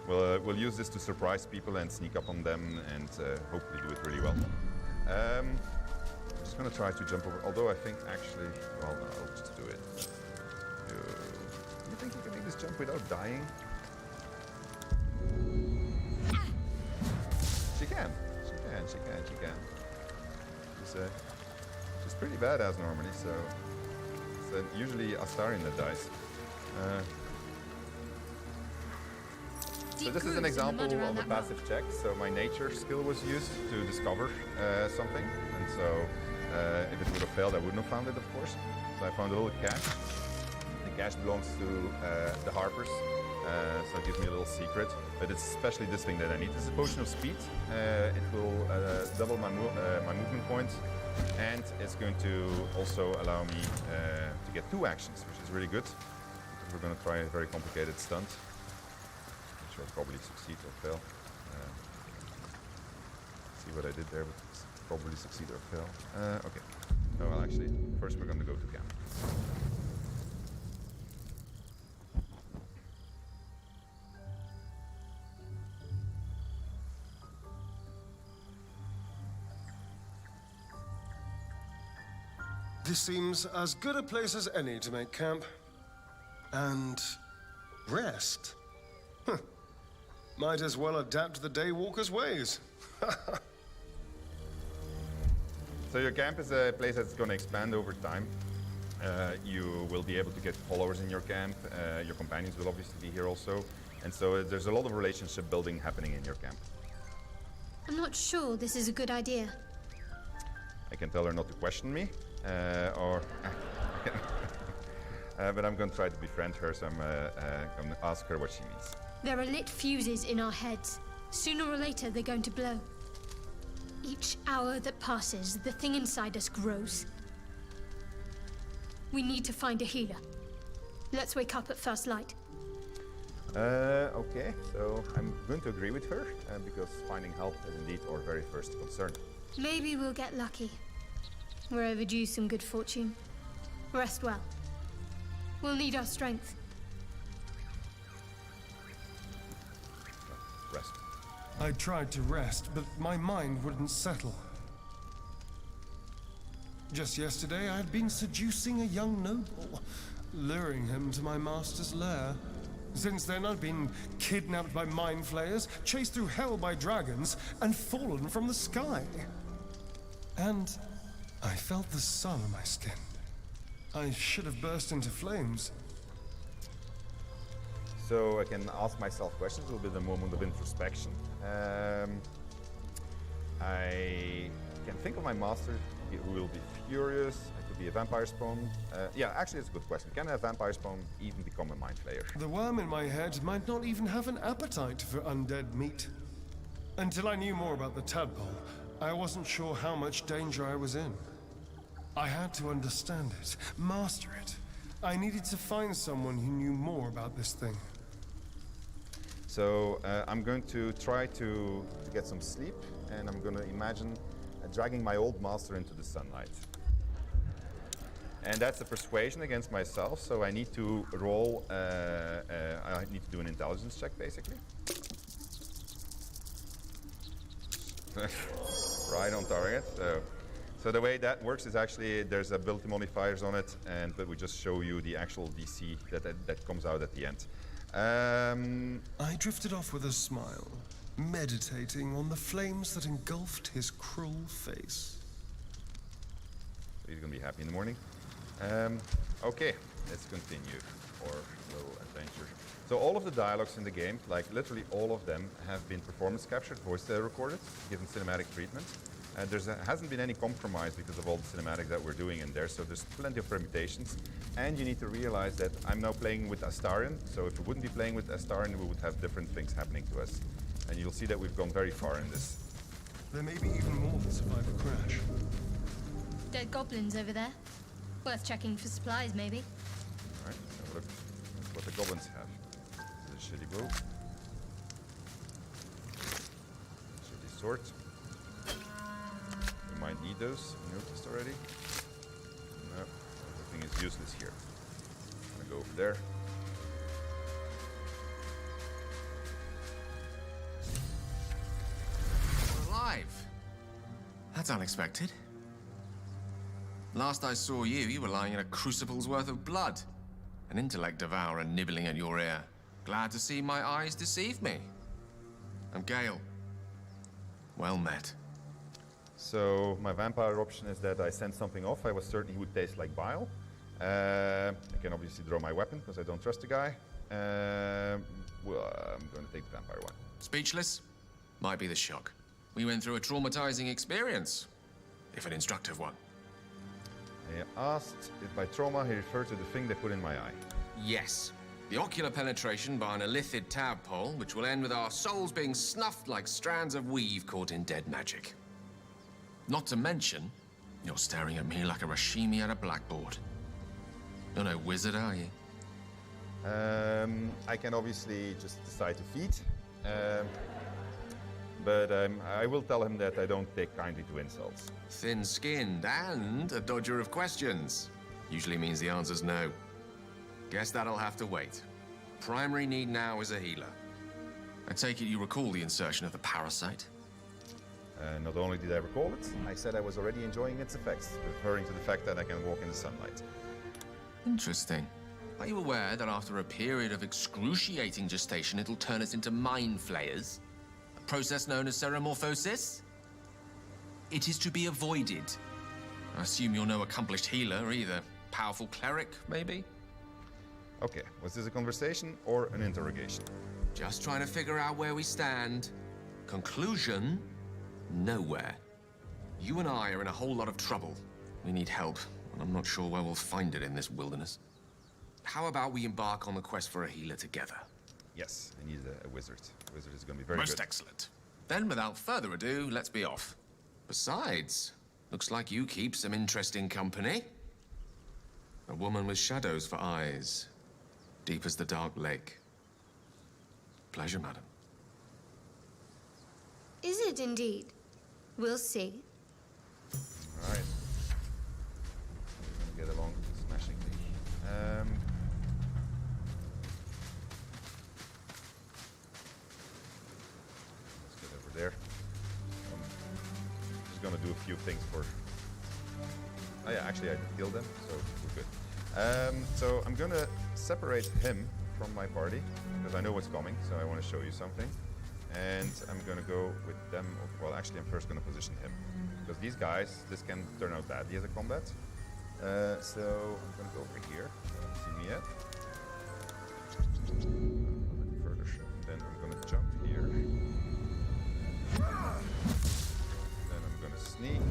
[SPEAKER 12] We'll use this to surprise people and sneak up on them, and hopefully do it really well. I'm just gonna try to jump over. Although I think actually, well, no, I'll just do it. You think you can make this jump without dying? She can. She can. She can. She can. She's pretty badass normally, so. Usually Astarion that dies. So this is an example of a passive check. So my nature skill was used to discover something. And so if it would have failed, I wouldn't have found it, of course. So I found a little cache. The cache belongs to the Harpers. So it gives me a little secret. But it's especially this thing that I need. This is a potion of speed. It will double my movement points. And it's going to also allow me to get 2 actions, which is really good. Because we're going to try a very complicated stunt. Which I'll probably succeed or fail. See what I did there, but it's probably succeed or fail. Okay. Oh, well, actually, first we're going to go to camp.
[SPEAKER 1] This seems as good a place as any to make camp. And rest. Huh. Might as well adapt to the Daywalker's ways.
[SPEAKER 12] So your camp is a place that's going to expand over time. You will be able to get followers in your camp. Your companions will obviously be here also. And so there's a lot of relationship building happening in your camp.
[SPEAKER 9] I'm not sure this is a good idea.
[SPEAKER 12] I can tell her not to question me. But I'm going to try to befriend her, so I'm going to ask her what she means.
[SPEAKER 9] There are lit fuses in our heads. Sooner or later, they're going to blow. Each hour that passes, the thing inside us grows. We need to find a healer. Let's wake up at first light.
[SPEAKER 12] Okay, so I'm going to agree with her, because finding help is indeed our very first concern.
[SPEAKER 9] Maybe we'll get lucky. We're overdue some good fortune. Rest well. We'll need our strength.
[SPEAKER 12] Rest.
[SPEAKER 1] I tried to rest, but my mind wouldn't settle. Just yesterday, I had been seducing a young noble, luring him to my master's lair. Since then, I've been kidnapped by mind flayers, chased through hell by dragons, and fallen from the sky. And I felt the sun on my skin. I should have burst into flames.
[SPEAKER 12] So I can ask myself questions, a little bit of a moment of introspection. I can think of my master who will be furious. It could be a vampire spawn. Yeah, actually it's a good question. Can a vampire spawn even become a mind flayer?
[SPEAKER 1] The worm in my head might not even have an appetite for undead meat. Until I knew more about the tadpole, I wasn't sure how much danger I was in. I had to understand it, master it. I needed to find someone who knew more about this thing.
[SPEAKER 12] So I'm going to try to get some sleep, and I'm going to imagine dragging my old master into the sunlight. And that's a persuasion against myself, so I need to roll, I need to do an intelligence check, basically. Right on target. So the way that works is actually there's ability modifiers on it, but we just show you the actual DC that comes out at the end.
[SPEAKER 1] I drifted off with a smile, meditating on the flames that engulfed his cruel face.
[SPEAKER 12] So he's gonna be happy in the morning. Okay, let's continue our little adventure. So all of the dialogues in the game, like literally all of them, have been performance captured, voice recorded, given cinematic treatment. There hasn't been any compromise because of all the cinematics that we're doing in there, so there's plenty of permutations. And you need to realize that I'm now playing with Astarion, so if we wouldn't be playing with Astarion, we would have different things happening to us. And you'll see that we've gone very far in this.
[SPEAKER 1] There may be even more that survive a crash.
[SPEAKER 9] Dead goblins over there. Worth checking for supplies, maybe.
[SPEAKER 12] All right, let's have a look at what the goblins have. This is a shitty bow. Shitty sword. We might need those, you noticed already. No, everything is useless here. I'm gonna go over there.
[SPEAKER 13] You're alive. That's unexpected. Last I saw you, you were lying in a crucible's worth of blood. An intellect devourer nibbling at your ear. Glad to see my eyes deceive me. I'm Gale. Well met.
[SPEAKER 12] So my vampire option is that I send something off. I was certain he would taste like bile. I can obviously draw my weapon because I don't trust the guy. Well, I'm going to take the vampire one.
[SPEAKER 13] Speechless? Might be the shock. We went through a traumatizing experience, if an instructive one.
[SPEAKER 12] He asked if by trauma he referred to the thing they put in my eye.
[SPEAKER 13] Yes. The ocular penetration by an illithid tadpole, which will end with our souls being snuffed like strands of weave caught in dead magic. Not to mention, you're staring at me like a Rashimi at a blackboard. You're no wizard, are you?
[SPEAKER 12] I can obviously just decide to feed. But I will tell him that I don't take kindly to insults.
[SPEAKER 13] Thin-skinned and a dodger of questions. Usually means the answer's no. Guess that'll have to wait. Primary need now is a healer. I take it you recall the insertion of the parasite?
[SPEAKER 12] Not only did I recall it, I said I was already enjoying its effects, referring to the fact that I can walk in the sunlight.
[SPEAKER 13] Interesting. Are you aware that after a period of excruciating gestation, it'll turn us into mind flayers? A process known as ceremorphosis? It is to be avoided. I assume you're no accomplished healer either. Powerful cleric, maybe?
[SPEAKER 12] Okay, was this a conversation or an interrogation?
[SPEAKER 13] Just trying to figure out where we stand. Conclusion? Nowhere. You and I are in a whole lot of trouble. We need help, and I'm not sure where we'll find it in this wilderness. How about we embark on the quest for a healer together?
[SPEAKER 12] Yes, I need a wizard. A wizard is going to be very good.
[SPEAKER 13] Most excellent. Then, without further ado, let's be off. Besides, looks like you keep some interesting company. A woman with shadows for eyes, deep as the dark lake. Pleasure, madam.
[SPEAKER 9] Is it indeed? We'll see.
[SPEAKER 12] All right. We're going to get along smashingly. Let's get over there. Just going to do a few things for... Oh yeah, actually I did kill them, so we're good. So I'm going to separate him from my party, because I know what's coming, so I want to show you something. And I'm going to go with them. Well, actually, I'm first going to position him. Because these guys, this can turn out badly as a combat. So I'm going to go over here. See me yet? A little further. Then I'm going to jump here. Then I'm going to sneak.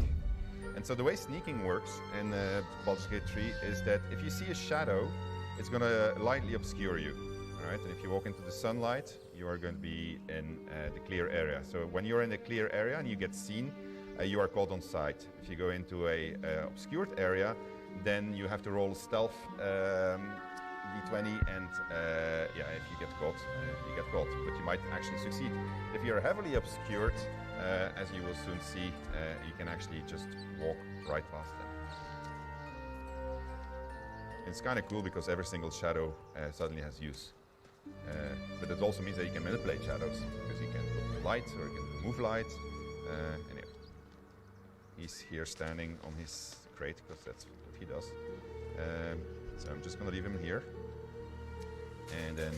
[SPEAKER 12] And so the way sneaking works in Baldur's Gate 3 is that if you see a shadow, it's going to lightly obscure you. All right? And if you walk into the sunlight, you are going to be in the clear area. So when you're in the clear area and you get seen, you are caught on sight. If you go into a obscured area, then you have to roll stealth d20, and yeah, if you get caught, you get caught, but you might actually succeed. If you're heavily obscured, as you will soon see, you can actually just walk right past them. It's kind of cool because every single shadow suddenly has use. But it also means that you can manipulate shadows, because you can put light or you can remove light. Anyway, he's here standing on his crate because that's what he does. So I'm just going to leave him here. And then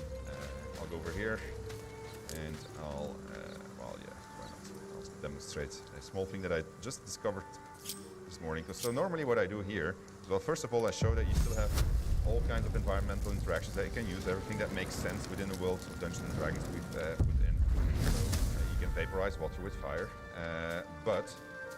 [SPEAKER 12] I'll go over here and I'll, well, yeah, why not? I'll demonstrate a small thing that I just discovered this morning. So normally what I do here is, well, first of all, I show that you still have all kinds of environmental interactions that you can use, everything that makes sense within the world of Dungeons & Dragons we've put in. So you can vaporize water with fire, but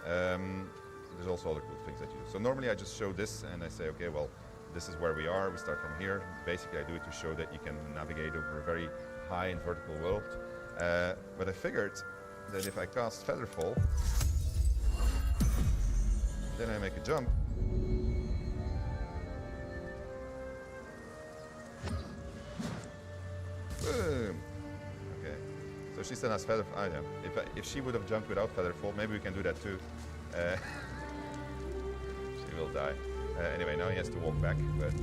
[SPEAKER 12] there's also other cool things that you do. So normally I just show this and I say, okay, well, this is where we are, we start from here. Basically I do it to show that you can navigate over a very high and vertical world. But I figured that if I cast Featherfall, then I make a jump. Boom. Okay. So she still has Featherfall. I know. If she would have jumped without Featherfall, maybe we can do that too. She will die. Anyway, now he has to walk back, but so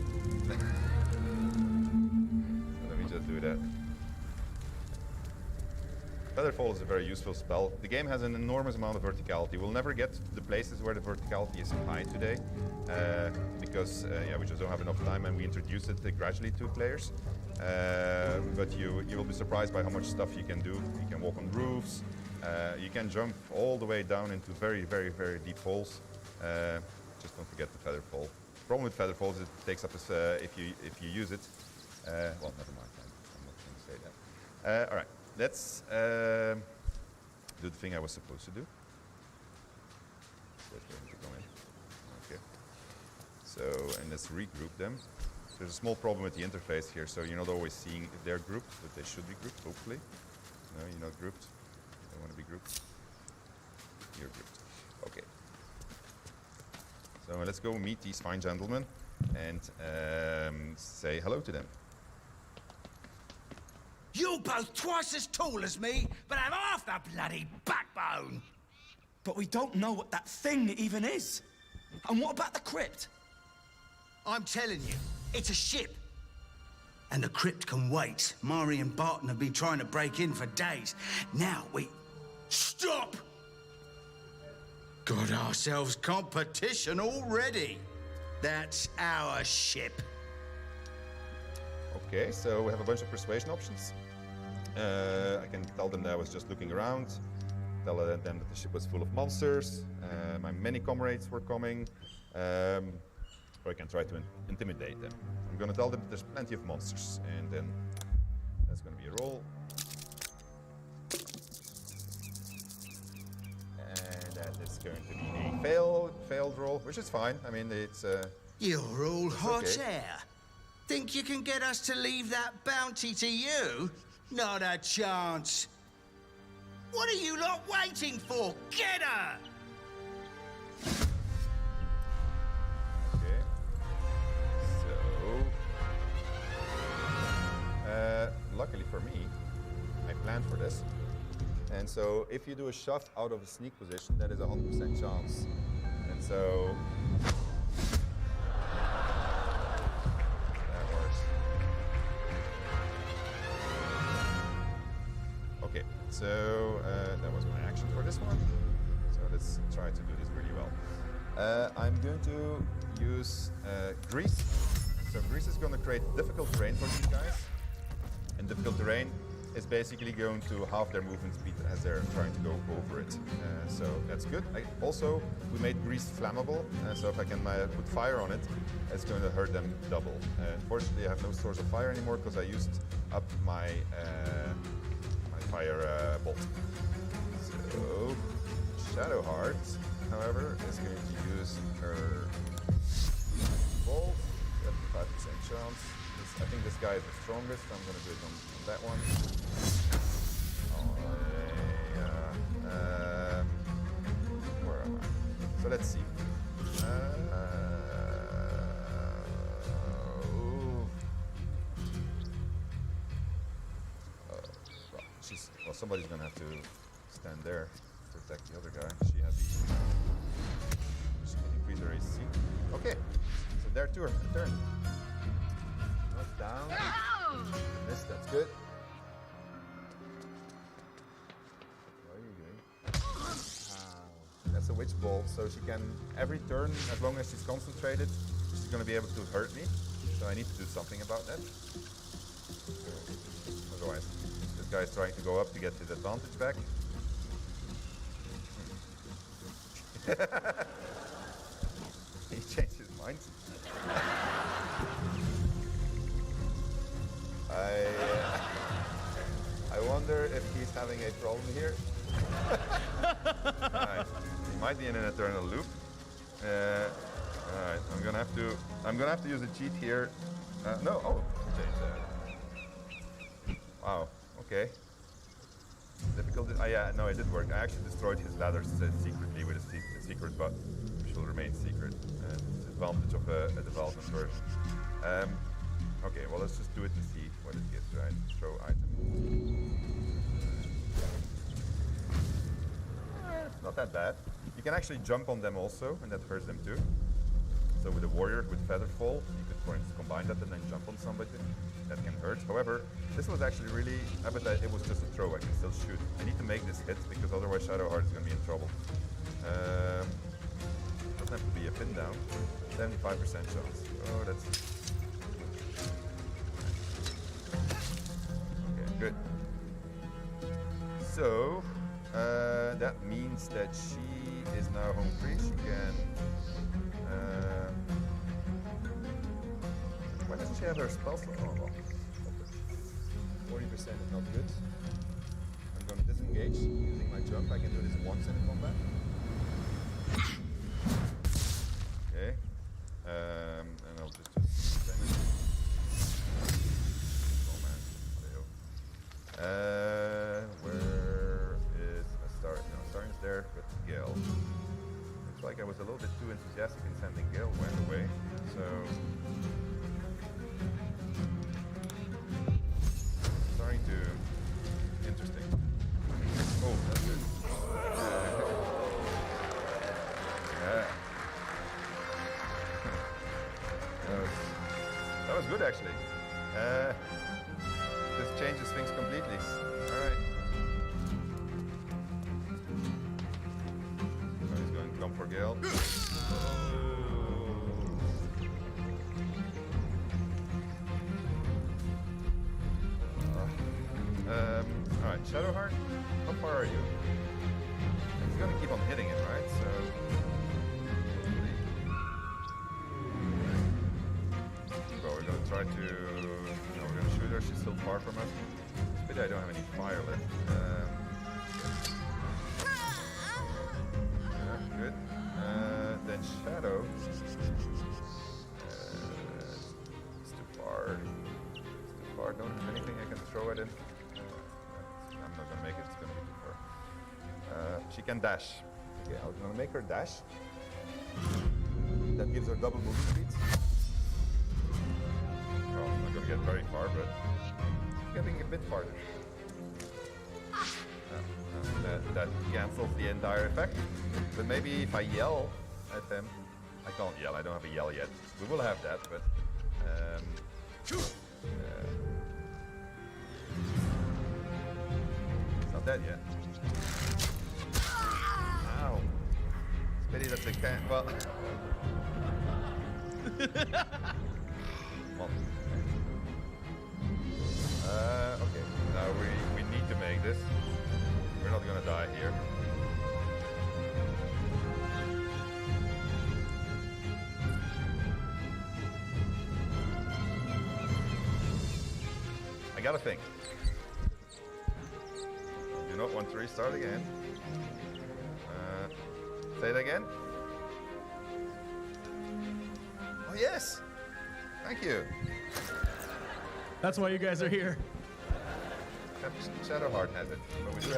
[SPEAKER 12] let me just do that. Featherfall is a very useful spell. The game has an enormous amount of verticality. We'll never get to the places where the verticality is high today, because yeah, we just don't have enough time, and we introduce it gradually to players. But you will be surprised by how much stuff you can do. You can walk on roofs. You can jump all the way down into very, very, very deep holes. Just don't forget the Featherfall. The problem with Featherfall is it takes up if you use it. Well, never mind. I'm not going to say that. All right, let's do the thing I was supposed to do. Okay. So, and let's regroup them. There's a small problem with the interface here, so you're not always seeing if they're grouped, but they should be grouped, hopefully. No, you're not grouped. They want to be grouped. You're grouped. Okay. So let's go meet these fine gentlemen and say hello to them.
[SPEAKER 14] You're both twice as tall as me, but have half the bloody backbone. But we don't know what that thing even is. And what about the crypt? I'm telling you, it's a ship. And the crypt can wait. Mari and Barton have been trying to break in for days. Now we... Stop! Got ourselves competition already. That's our ship.
[SPEAKER 12] Okay, so we have a bunch of persuasion options. I can tell them that I was just looking around, tell them that the ship was full of monsters, my many comrades were coming, or I can try to intimidate them. I'm going to tell them that there's plenty of monsters, and then that's going to be a roll. And that is going to be a failed roll, which is fine. I mean, it's...
[SPEAKER 14] You're all hot
[SPEAKER 12] okay.
[SPEAKER 14] air. Think you can get us to leave that bounty to you? Not a chance. What are you lot waiting for? Get her!
[SPEAKER 12] Okay. So... luckily for me, I planned for this. And so if you do a shove out of a sneak position, that is a 100% chance. And so... that works. Okay, so that was my action for this one. So let's try to do this really well. I'm going to use grease. So grease is going to create difficult terrain for these guys. And difficult terrain is basically going to halve their movement speed as they're trying to go over it. So that's good. We made grease flammable, so if I can put fire on it, it's going to hurt them double. Unfortunately, I have no source of fire anymore because I used up my fire bolt. So Shadowheart, however, is going to use her bolt, 75% chance. I think this guy is the strongest, so I'm going to do it on that one. So let's see. Well, somebody's gonna have to stand there to protect the other guy. She can increase her AC. Okay, so their turn. Not down. Missed, that's good. What are you doing? That's a witch bolt, so she can, every turn, as long as she's concentrated, she's gonna be able to hurt me. So I need to do something about that. Otherwise, this guy's trying to go up to get his advantage back. He changed his mind. I wonder if he's having a problem here. Right. He might be in an eternal loop. Alright, I'm gonna have to use a cheat here. No, change that. Wow, okay. Difficult. Yeah, no, it did work. I actually destroyed his ladders secretly with a secret button, which will remain secret. It's the advantage of a development version. Okay, well, let's just do it and see what it gives, right? Throw item. It's not that bad. You can actually jump on them also, and that hurts them too. So with a warrior with Featherfall, you could, for instance, combine that and then jump on somebody. That can hurt. However, this was actually really, but it was just a throw. I can still shoot. I need to make this hit because otherwise Shadowheart is going to be in trouble. Doesn't have to be a pin down. 75% chance. Oh, that's... Okay, good. So, that means that she is now home free. She can... Why doesn't she have her spell slot? Oh, well. 40% is not good. I'm going to disengage using my jump. I can do this once in combat. Okay. And I'll just damage. Oh man. Where is a star? No, Star is there with Gale. Looks like I was a little bit too enthusiastic in sending Gale. Went away. So. Interesting. Oh, that's good. Yeah. That was good, actually. This changes things completely. All right. So he's going to come for Gale. Alright, Shadowheart, how far are you? He's gonna keep on hitting it, right? So... Well, we're gonna try to... No, we're gonna shoot her, she's still far from us. It's a pity I don't have any fire left. Yeah, good. Then Shadow... it's too far. It's too far, don't have anything I can throw at him. I'm not gonna make it, it's gonna be too far. She can dash. Okay, I'm gonna make her dash. That gives her double movement speed. Well, I'm not gonna get very far, but getting a bit farther. That cancels the entire effect. But maybe if I yell at them, I can't yell, I don't have a yell yet. We will have that, but not dead yet. Ow. It's pity that they can't. Well. Come on. Okay. Now we need to make this. We're not gonna die here. I gotta think. Do not want to restart again. Say it again. Oh yes! Thank you.
[SPEAKER 11] That's why you guys are here.
[SPEAKER 12] Shadowheart has it, but we do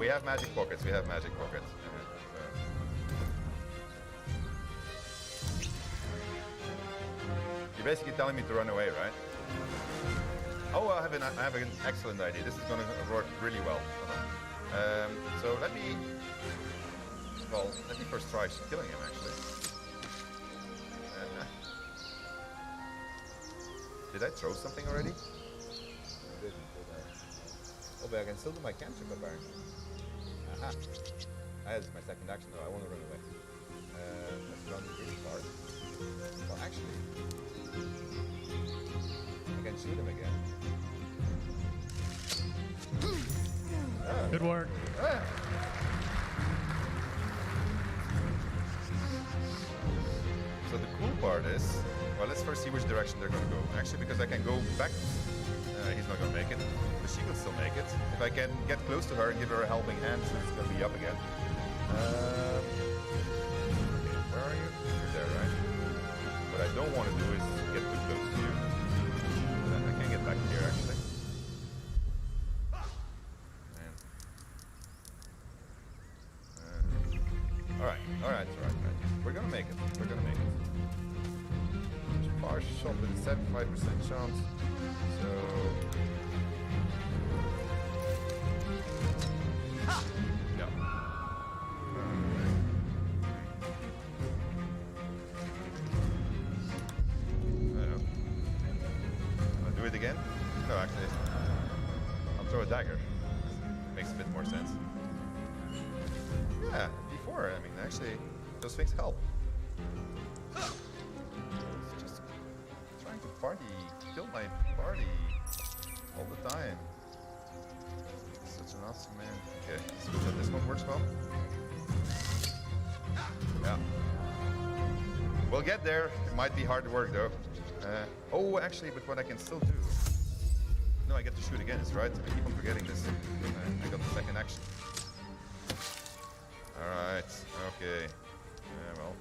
[SPEAKER 12] have magic pockets. We have magic pockets. You're basically telling me to run away, right? Oh, I have an excellent idea. This is going to work really well. So let me first try killing him, actually. Did I throw something already? I didn't, did I? Oh, but I can still do my cantrip, apparently. Aha. That's my second action, though. I want to run away. Let's run this part. Well, actually, I can shoot him again.
[SPEAKER 11] Good work.
[SPEAKER 12] So the cool part is, well, let's first see which direction they're going to go. Actually, because I can go back, he's not going to make it, but she will still make it. If I can get close to her and give her a helping hand, so it's going to be up again. Okay, where are you? You're there, right? What I don't want to do is get too close to you. I can't get back here, actually. Alright. We're gonna make it. Far shot with a 75% chance. So. No. I'll do it again? No, actually. I'll throw a dagger. Makes a bit more sense. Yeah, before, I mean, actually, those things help. It's just trying to kill my party all the time. Such an awesome man. Okay, let's hope that this one works well. Yeah. We'll get there. It might be hard work, though. Oh, actually, but what I can still do... No, I get to shoot again, is right? I keep on forgetting this. I got the second action. Alright, okay. Well.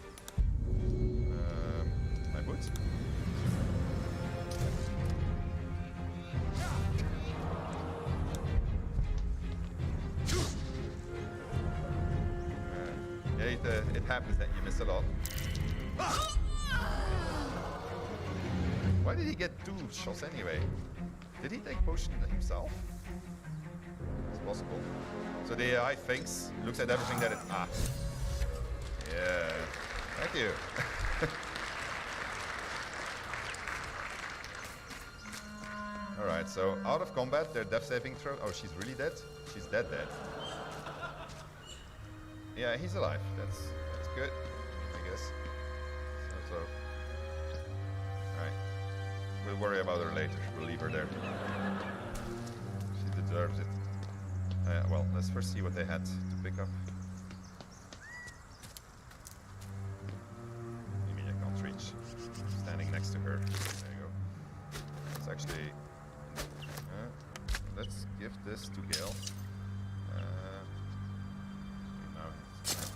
[SPEAKER 12] My boots. It happens that you miss a lot. Why did he get 2 shots anyway? Did he take potion himself? It's possible. So the AI thinks, looks at everything that it's... Ah. Yeah. Thank you. Alright, so out of combat, their death saving throw... Oh, she's really dead? She's dead. Yeah, he's alive. That's good, I guess. So. Alright. We'll worry about her later. We'll leave her there. She deserves it. Well, let's first see what they had to pick up. You mean I can't reach? Standing next to her. There you go. Let's actually... let's give this to Gale.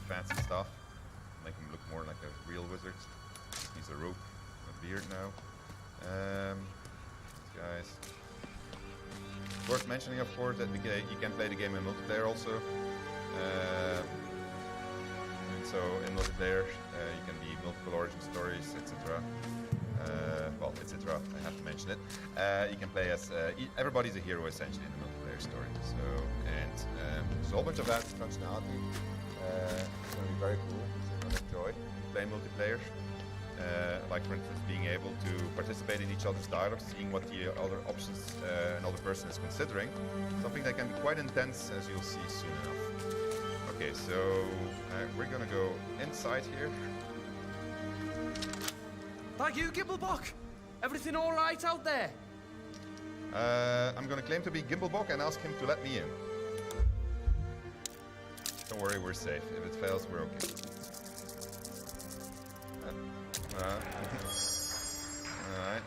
[SPEAKER 12] Fancy stuff. Make him look more like a real wizard. He's a rope, a beard now. Guys. Worth mentioning, of course, that you can play the game in multiplayer also. So in multiplayer, you can be multiple origin stories, etc. Well, etc. I have to mention it. You can play as everybody's a hero essentially in the multiplayer story. So there's a whole bunch of that functionality. It's going to be very cool. So you're going to enjoy playing multiplayer. Like for instance, being able to participate in each other's dialogue, seeing what the other options another person is considering. Something that can be quite intense, as you'll see soon enough. Okay, so we're gonna go inside here.
[SPEAKER 14] Thank you, Gimblebock. Everything all right out there?
[SPEAKER 12] I'm gonna claim to be Gimblebock and ask him to let me in. Don't worry, we're safe. If it fails, we're okay. Alright.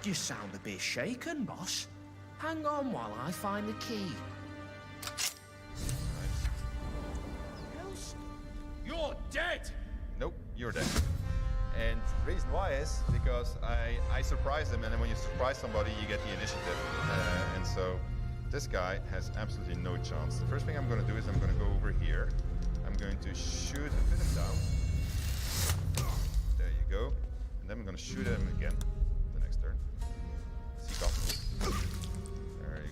[SPEAKER 14] You sound a bit shaken, boss. Hang on while I find the key.
[SPEAKER 12] Nice.
[SPEAKER 14] You're dead!
[SPEAKER 12] Nope, you're dead. And the reason why is because I surprised him, and then when you surprise somebody, you get the initiative. And so this guy has absolutely no chance. The first thing I'm going to do is I'm going to go over here. I'm going to shoot a bit down. There you go. And then I'm going to shoot him again the next turn.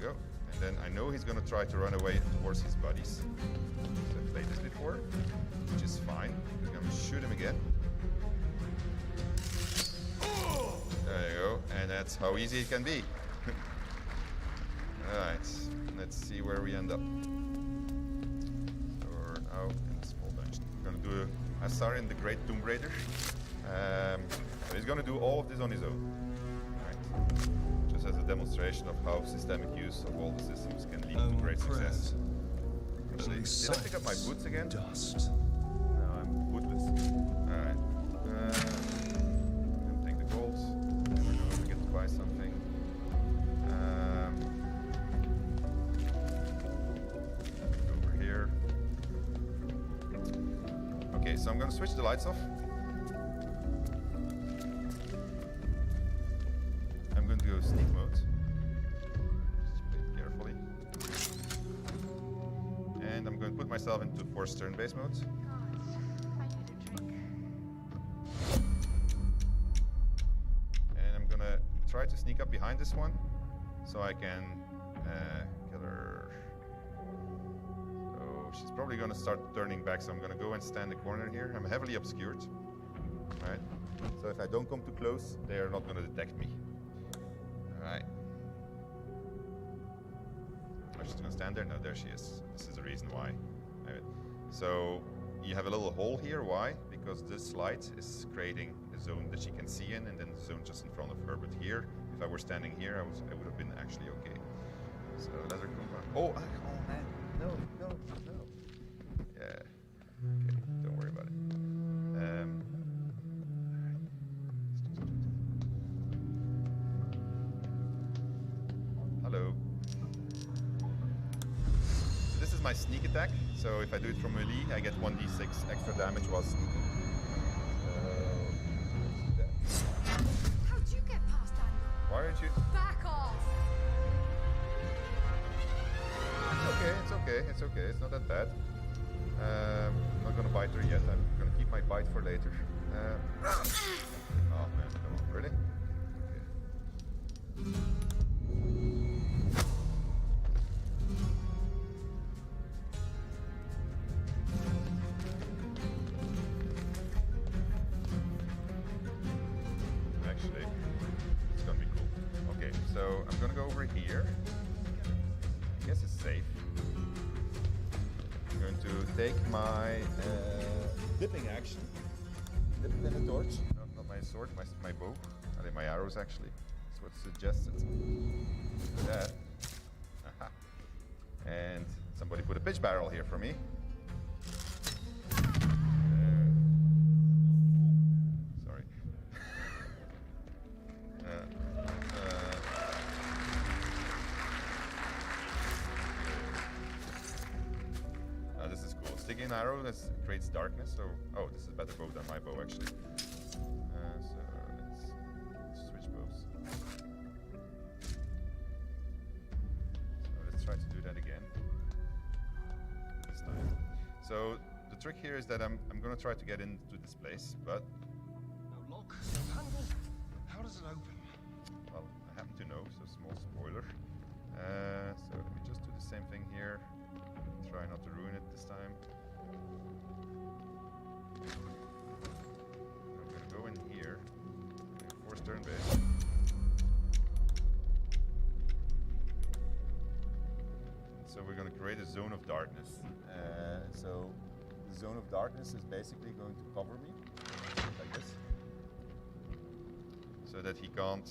[SPEAKER 12] go. And then I know he's gonna try to run away towards his buddies. So I've played this before, which is fine. I'm gonna shoot him again. There you go, and that's how easy it can be. Alright, let's see where we end up. So we're now in a small dungeon. We're gonna do a Asar in the Great Tomb Raider. So he's gonna do all of this on his own. Right. Just as a demonstration of how systemic use of all the systems can lead to great success. Actually, did I pick up my boots again?
[SPEAKER 1] Dust.
[SPEAKER 12] No, I'm bootless. Alright. I'm gonna take the gold. Never know if we get to buy something. Over here. Okay, so I'm gonna switch the lights off. I'm going to go sneak mode. Just play it carefully. And I'm going to put myself into forced turn-based mode. And I'm gonna try to sneak up behind this one so I can kill her. So she's probably gonna start turning back, so I'm gonna go and stand in the corner here. I'm heavily obscured. Alright. So if I don't come too close, they are not gonna detect me. Alright. I'm just gonna stand there. No, there she is. This is the reason why. Right. So you have a little hole here. Why? Because this light is creating a zone that she can see in, and then the zone just in front of her. But here, if I were standing here, I would have been actually okay. So let her come back. Oh man. No. Yeah. Okay, don't worry about it. Hello. So this is my sneak attack. So if I do it from melee, I get 1d6 extra damage while sneaking.
[SPEAKER 9] How'd you get past that?
[SPEAKER 12] Why aren't you?
[SPEAKER 9] Back off!
[SPEAKER 12] It's okay. It's not that bad. I'm not gonna bite her yet. I'm gonna keep my bite for later. Oh man, come on, really? Okay. Actually, it's gonna be cool. Okay, so I'm gonna go over here. I guess it's safe. I'm going to take my dipping action. Dip it in a torch. No, not my sword, my bow. I think my arrows actually. That's what's suggested. That. Aha. And somebody put a pitch barrel here for me. Sorry. This is cool. Sticking an arrow that creates darkness. So, oh, this is a better bow than my bow actually. So let's switch bows. So let's try to do that again. This time. So the trick here is that I'm gonna try to get into this place, but
[SPEAKER 1] No lock, no handle. How does it open?
[SPEAKER 12] well, I happen to know. So small spoiler. So let me just do the same thing here. Try not to ruin it this time. I'm gonna go in here. Force turn base. So we're gonna create a zone of darkness. So the zone of darkness is basically going to cover me like this, so that he can't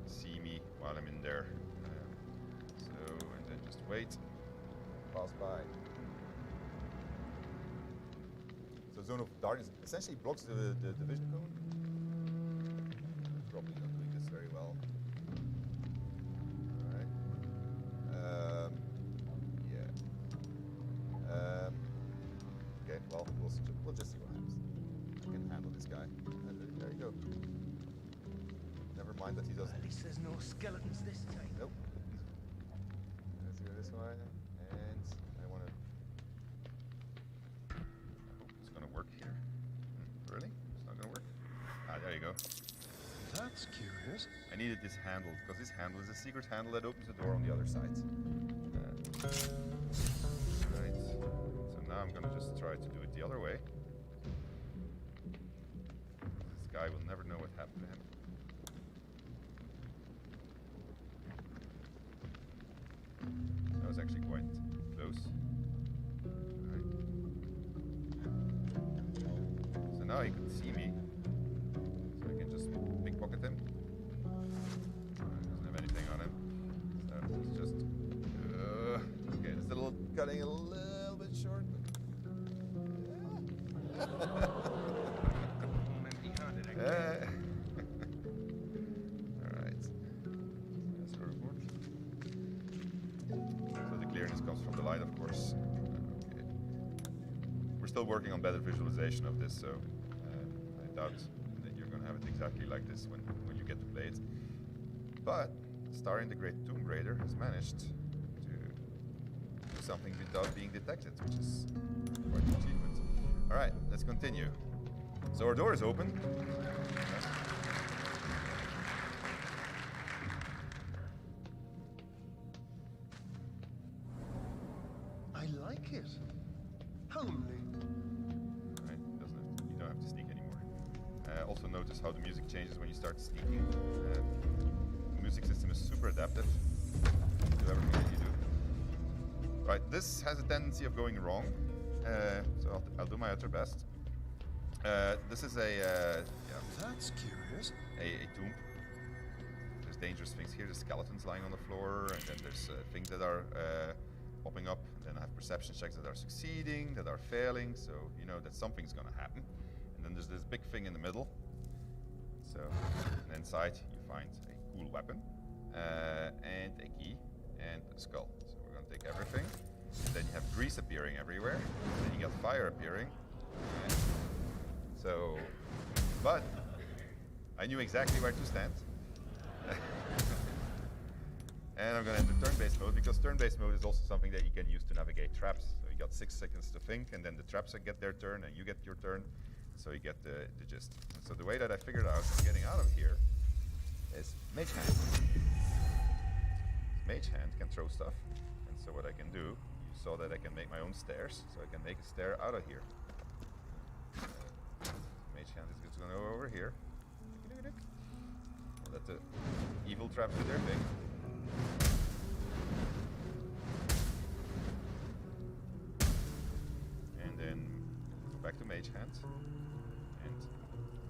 [SPEAKER 12] see me while I'm in there. And then just wait. Pass by. So zone of darkness essentially blocks the vision cone. Probably not doing this very well. Alright. Yeah. Okay, well, we'll just see what happens. I can handle this guy. There you go. Never mind that he doesn't.
[SPEAKER 14] At least there's no skeletons this time.
[SPEAKER 12] Nope. Let's go this way. And I want to. I hope it's going to work here. Really? It's not going to work? Ah, there you go.
[SPEAKER 1] That's curious.
[SPEAKER 12] I needed this handle, because this handle is a secret handle that opens the door on the other side. Right. So now I'm gonna just try to do it the other way. This guy will never know what happened to him. That was actually quite close. Right. So now he can see me. So I can just pickpocket him. Doesn't have anything on him. So it's just... okay, it's a little cutting a little bit short, but... Alright. That's our report. So the clearness comes from the light, of course. Okay. We're still working on better visualization of this, so I doubt that you're going to have it exactly like this when you get to play it. But starring the great Tomb Raider has managed to do something without being detected, which is quite an achievement. Alright, let's continue. So our door is open.
[SPEAKER 1] I like it. Homely.
[SPEAKER 12] Right, you don't have to sneak anymore. Also notice how the music changes when you start sneaking. The music system is super adaptive to everything that you do. Right, this has a tendency of going wrong, so I'll do my utter best. This is a
[SPEAKER 1] That's curious.
[SPEAKER 12] a tomb. There's dangerous things here. There's skeletons lying on the floor, and then there's things that are popping up. And then I have perception checks that are succeeding, that are failing. So you know that something's going to happen. And then there's this big thing in the middle. So and inside you find a cool weapon and a key and a skull. So we're going to take everything. And then you have grease appearing everywhere. And then you got fire appearing. And so, but I knew exactly where to stand. And I'm going to enter turn-based mode, because turn-based mode is also something that you can use to navigate traps. So you got 6 seconds to think, and then the traps get their turn, and you get your turn. So you get the gist. And so the way that I figured out getting out of here is Mage Hand. Mage Hand can throw stuff. And so what I can do, you saw that I can make my own stairs, so I can make a stair out of here. Mage Hand is just going to go over here. I'll let the evil traps do their thing. And then go back to Mage Hand. And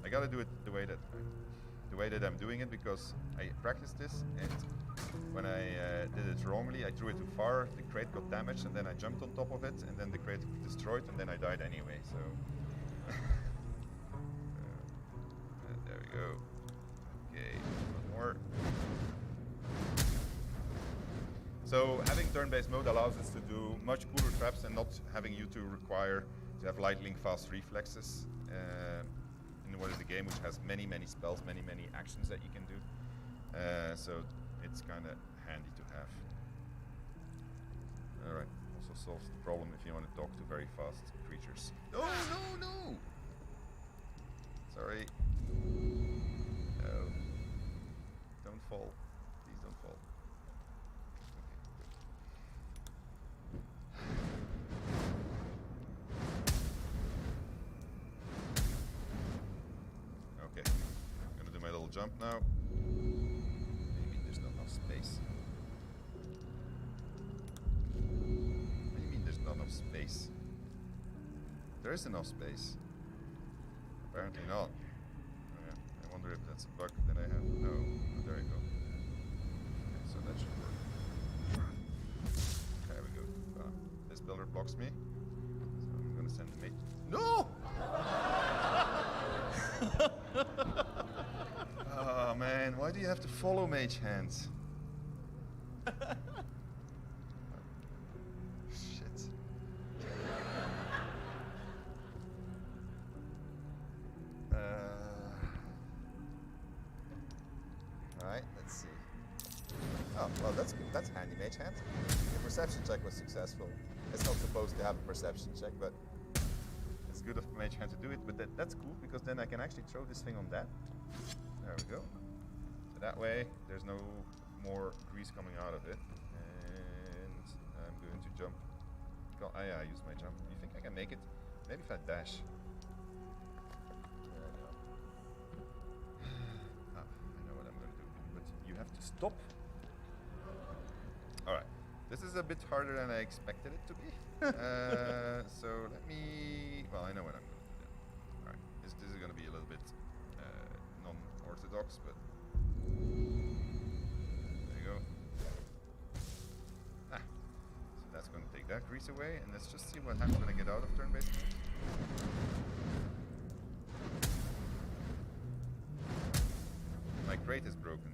[SPEAKER 12] I gotta do it the way that I'm doing it, because I practiced this, and when I did it wrongly, I threw it too far, the crate got damaged, and then I jumped on top of it, and then the crate got destroyed, and then I died anyway, so... there we go. Okay, one more. So having turn-based mode allows us to do much cooler traps and not having you to require to have lightning fast reflexes in what is a game which has many spells, many actions that you can do. So it's kind of handy to have. All right, also solves the problem if you want to talk to very fast creatures. Oh no! Sorry. No. Don't fall. Please don't fall. Okay. I'm gonna do my little jump now. Maybe there's not enough space. What do you mean there's not enough space? There is enough space. Apparently not. Oh, yeah. I wonder if that's a bug that I have. No. Oh, there you go. Okay, so that should work. There we go. This builder blocks me. So I'm gonna send the mate. No! Oh man, why do you have to follow Mage Hands? Shit. Alright, let's see. Oh, well, that's handy, Mage Hand. The perception check was successful. It's not supposed to have a perception check, but it's good of Mage Hand to do it. But that's cool, because then I can actually throw this thing on that. There we go. So that way, there's no more grease coming out of it. And I'm going to jump. Oh, yeah, I used my jump. You think I can make it? Maybe if I dash. I know what I'm going to do. But you have to stop. Alright. This is a bit harder than I expected it to be. So let me... Well, I know what I'm going to do then. Alright. This is going to be a little bit non-orthodox, but... There you go. So that's going to take that grease away, and let's just see what happens when I get out of turn-based. My crate is broken.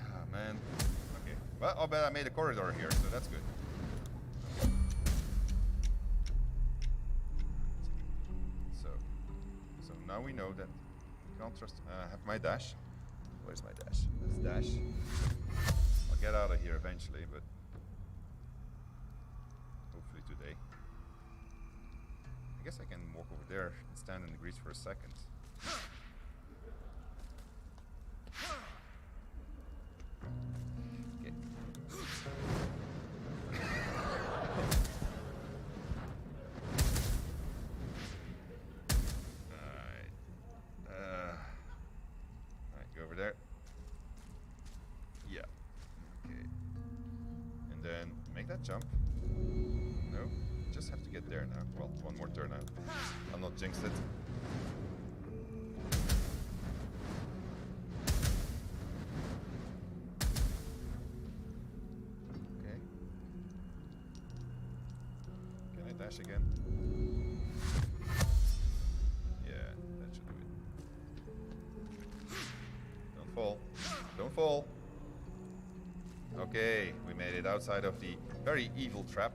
[SPEAKER 12] Ah, man. Okay. Well, I'll bet I made a corridor here, so that's good. So now we know that you can't trust. I have my dash. Where's my dash? Let's dash. I'll get out of here eventually, but hopefully today. I guess I can walk over there and stand in the grease for a second. Okay. Alright, go over there. Yeah. Okay. And then make that jump. No, just have to get there now. Well, one more turn out. I'll not jinx it. Okay. Can I dash again? Yeah, that should do it. Don't fall. Don't fall. Okay, we made it outside of the very evil trap.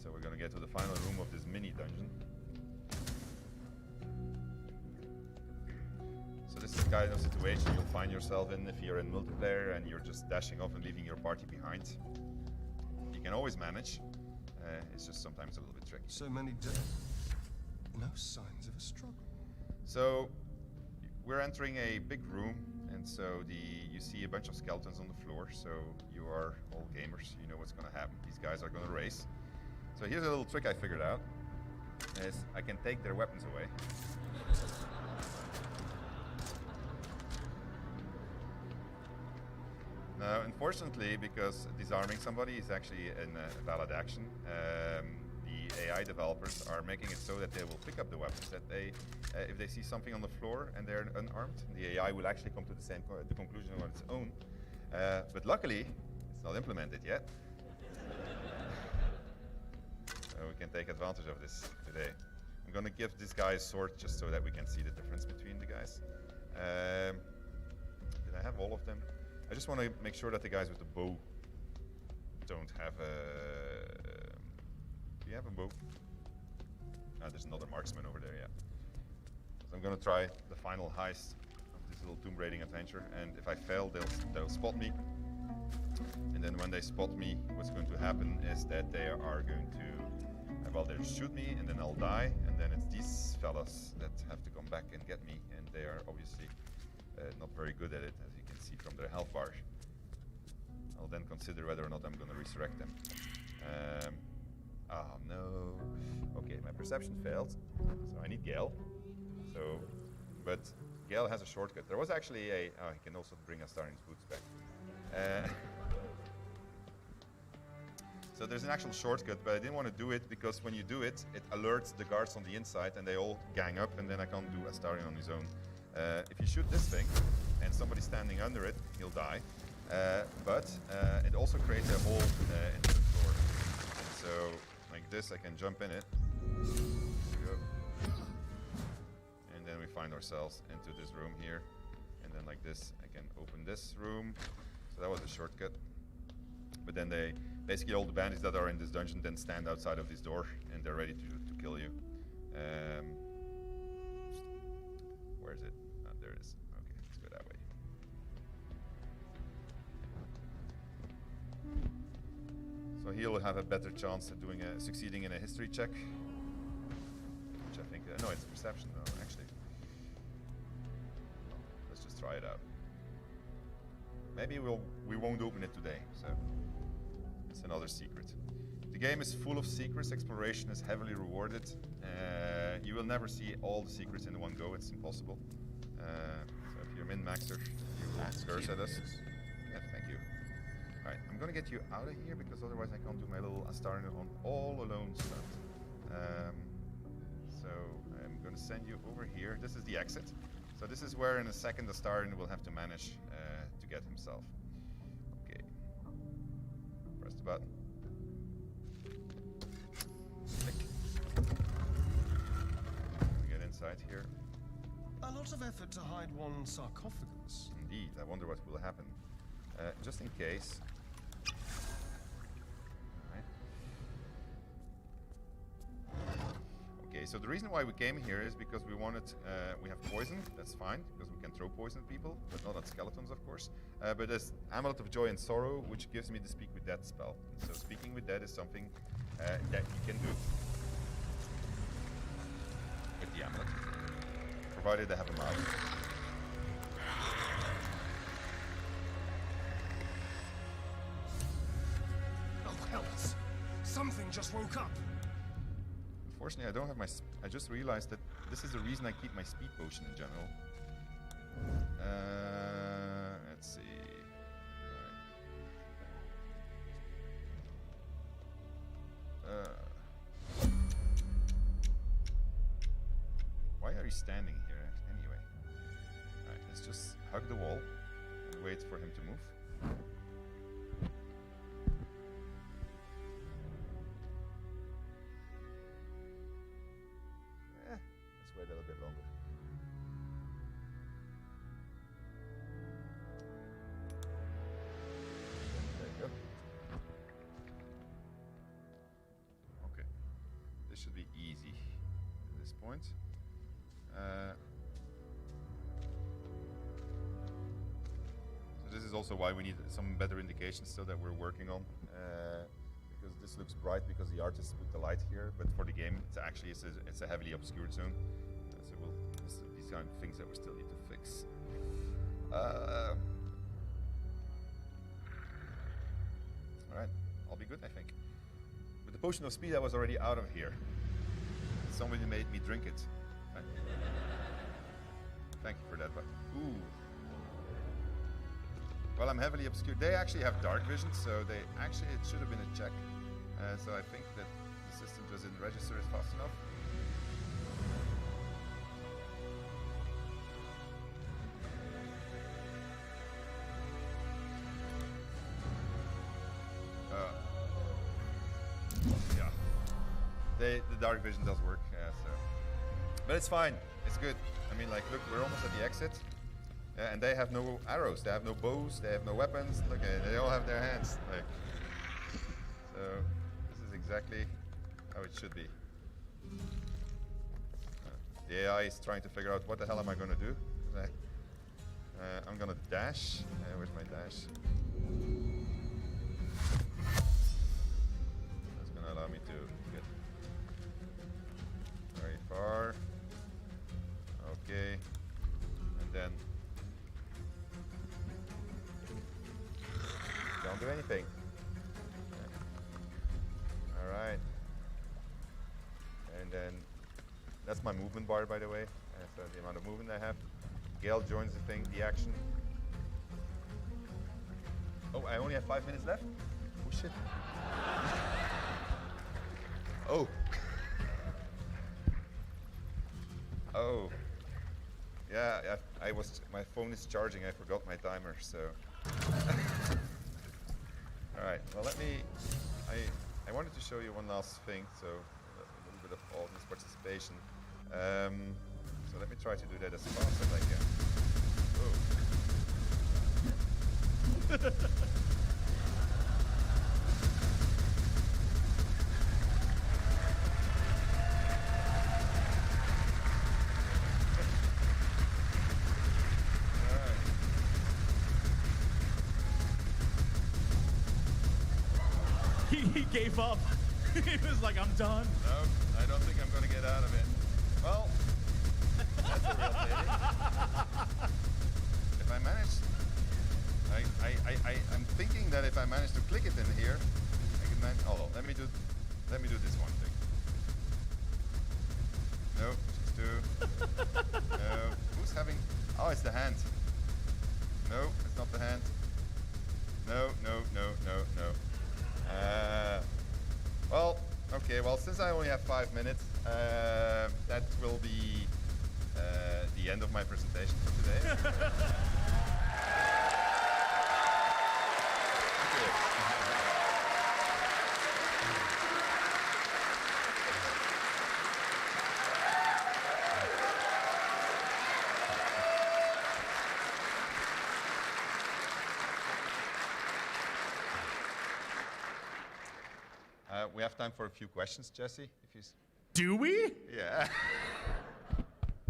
[SPEAKER 12] So we're gonna get to the final room of this mini dungeon. So this is the kind of situation you'll find yourself in if you're in multiplayer and you're just dashing off and leaving your party behind. You can always manage. It's just sometimes a little bit tricky.
[SPEAKER 1] So many dead. No signs of a struggle.
[SPEAKER 12] So we're entering a big room, and so you see a bunch of skeletons on the floor. So you are all gamers. You know what's going to happen. These guys are going to race. So here's a little trick I figured out: is I can take their weapons away. Now, unfortunately, because disarming somebody is actually a valid action, the AI developers are making it so that they will pick up the weapons. That if they see something on the floor and they're unarmed, the AI will actually come to the conclusion on its own. But luckily, it's not implemented yet. So we can take advantage of this today. I'm going to give this guy a sword just so that we can see the difference between the guys. Did I have all of them? I just want to make sure that the guys with the bow don't have a... Do you have a bow? Ah, there's another marksman over there, yeah. So I'm going to try the final heist of this little tomb raiding adventure, and if I fail, they'll spot me. And then when they spot me, what's going to happen is that they are going to... well, they'll shoot me, and then I'll die, and then it's these fellas that have to come back and get me, and they are obviously not very good at it, as you can see from their health bars. I'll then consider whether or not I'm going to resurrect them. Oh no. Okay, my perception failed, so I need Gale. So, but Gale has a shortcut. There was actually a... Oh, he can also bring Astarian's boots back. So there's an actual shortcut, but I didn't want to do it because when you do it, it alerts the guards on the inside and they all gang up, and then I can't do Astarian on his own. If you shoot this thing and somebody's standing under it, he'll die. But it also creates a hole into the floor. And so, like this, I can jump in it. There we go. And then we find ourselves into this room here. And then like this, I can open this room. So that was a shortcut. But then basically all the bandits that are in this dungeon then stand outside of this door and they're ready to kill you. Where is it? Oh, there it is. Okay, let's go that way. he'll have a better chance at succeeding in a history check. Which I think, no, it's perception though, actually. Let's just try it out. Maybe we won't open it today, so it's another secret. The game is full of secrets. Exploration is heavily rewarded. You will never see all the secrets in one go. It's impossible. So if you're min-maxer, you will curse at us. Yeah, thank you. All right, I'm gonna get you out of here because otherwise I can't do my little Astarion on all alone stuff. So I'm gonna send you over here. This is the exit. So this is where in a second Astarion will have to manage to get himself. Okay. Press the button. Click. We get inside here.
[SPEAKER 1] A lot of effort to hide one sarcophagus.
[SPEAKER 12] Indeed, I wonder what will happen. Just in case. Right. Okay, so the reason why we came here is because we wanted, we have poison, that's fine, because we can throw poison at people, but not at skeletons, of course. But there's Amulet of Joy and Sorrow, which gives me the Speak with Dead spell. So Speaking with Dead is something that you can do with the amulet, provided they have a mouse.
[SPEAKER 1] Oh, hells! Something just woke up!
[SPEAKER 12] Unfortunately, I don't have my... I just realized that this is the reason I keep my speed potion in general. Let's see... Why are you standing here anyway? Alright, let's just hug the wall and wait for him to move. Let's wait a little bit longer. There you go. Okay. This should be easy at this point. So this is also why we need some better indications still that we're working on. Because this looks bright because the artist put the light here, but for the game it's a heavily obscured zone. So these kind of things that we still need to fix. Alright, I'll be good, I think. With the potion of speed I was already out of here. Somebody made me drink it. Right? Thank you for that, but ooh. Well, I'm heavily obscured. They actually have dark vision, so it should have been a check. So I think that the system just didn't register it fast enough. Yeah. The dark vision does work, so. But it's fine. It's good. I mean, like, look, we're almost at the exit. And they have no arrows, they have no bows, they have no weapons. Look, they all have their hands. Like, so this is exactly how it should be. The AI is trying to figure out what the hell am I going to do. I'm going to dash. Where's my dash? That's going to allow me to get very far. Okay, and then don't do anything. All right, and then that's my movement bar, by the way. So the amount of movement I have. Gale joins the thing, the action. Oh, I only have 5 minutes left. Oh shit. Oh. Oh. Yeah, my phone is charging, I forgot my timer, so. All right, well I wanted to show you one last thing, so a little bit of audience participation. So let me try to do that as fast as I can. Oh.
[SPEAKER 11] he gave up. He was like, I'm done.
[SPEAKER 12] No, I don't think I'm going to get out of it. Well, that's a real pity. If I manage, I'm thinking that if I manage to click it in here, I can manage. Oh, let me do this one thing. No, just two. No, who's having? Oh, it's the hand. No, it's not the hand. No. Well, okay. Well, since I only have 5 minutes, that will be the end of my presentation for today. We have time for a few questions, Jesse. If you
[SPEAKER 11] Do we?
[SPEAKER 12] Yeah.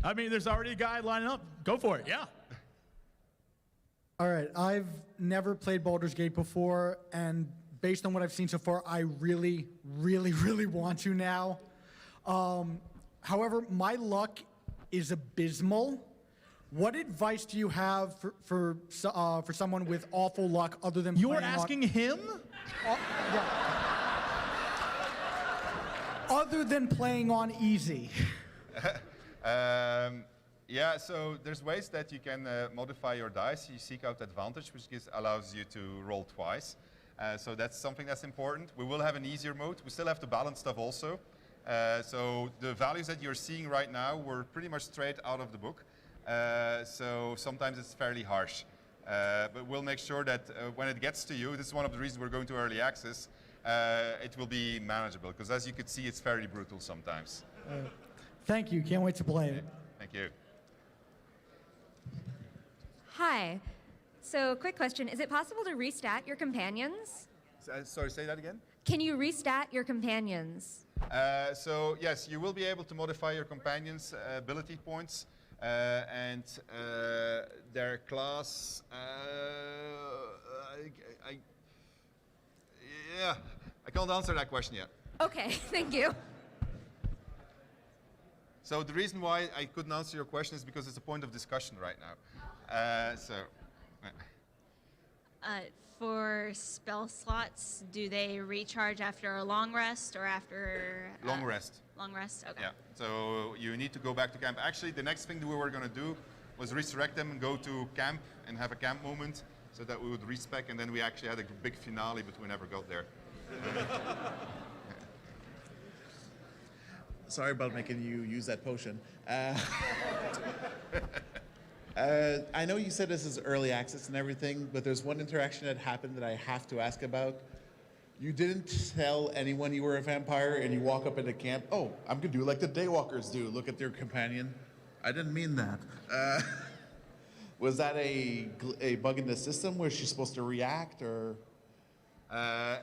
[SPEAKER 11] I mean, there's already a guy lining up. Go for it, yeah.
[SPEAKER 15] All right, I've never played Baldur's Gate before, and based on what I've seen so far, I really want to now. However, my luck is abysmal. What advice do you have for someone with awful luck other than
[SPEAKER 11] You're asking him?
[SPEAKER 15] Yeah. Other than playing on easy.
[SPEAKER 12] Yeah, so there's ways that you can modify your dice. You seek out advantage, which allows you to roll twice. So that's something that's important. We will have an easier mode. We still have to balance stuff also. So the values that you're seeing right now were pretty much straight out of the book. So sometimes it's fairly harsh. But we'll make sure that when it gets to you, this is one of the reasons we're going to early access, it will be manageable. Because as you could see, it's very brutal sometimes.
[SPEAKER 15] Thank you. Can't wait to play it.
[SPEAKER 12] Thank you.
[SPEAKER 16] Hi. So, quick question. Is it possible to restat your companions?
[SPEAKER 12] Sorry, say that again?
[SPEAKER 16] Can you restat your companions?
[SPEAKER 12] So, yes, you will be able to modify your companions' ability points and their class. Yeah, I can't answer that question yet.
[SPEAKER 16] Okay, thank you.
[SPEAKER 12] So the reason why I couldn't answer your question is because it's a point of discussion right now.
[SPEAKER 10] For spell slots, do they recharge after a long rest or after...
[SPEAKER 12] Long rest.
[SPEAKER 10] Long rest, okay.
[SPEAKER 12] Yeah, so you need to go back to camp. Actually, the next thing that we were going to do was resurrect them and go to camp and have a camp moment so that we would respec, and then we actually had a big finale, but we never got there.
[SPEAKER 17] Sorry about making you use that potion. I know you said this is early access and everything, but there's one interaction that happened that I have to ask about. You didn't tell anyone you were a vampire, and you walk up into camp, oh, I'm gonna do like the Daywalkers do, look at their companion. I didn't mean that. Was that a bug in the system? Was she supposed to react, or?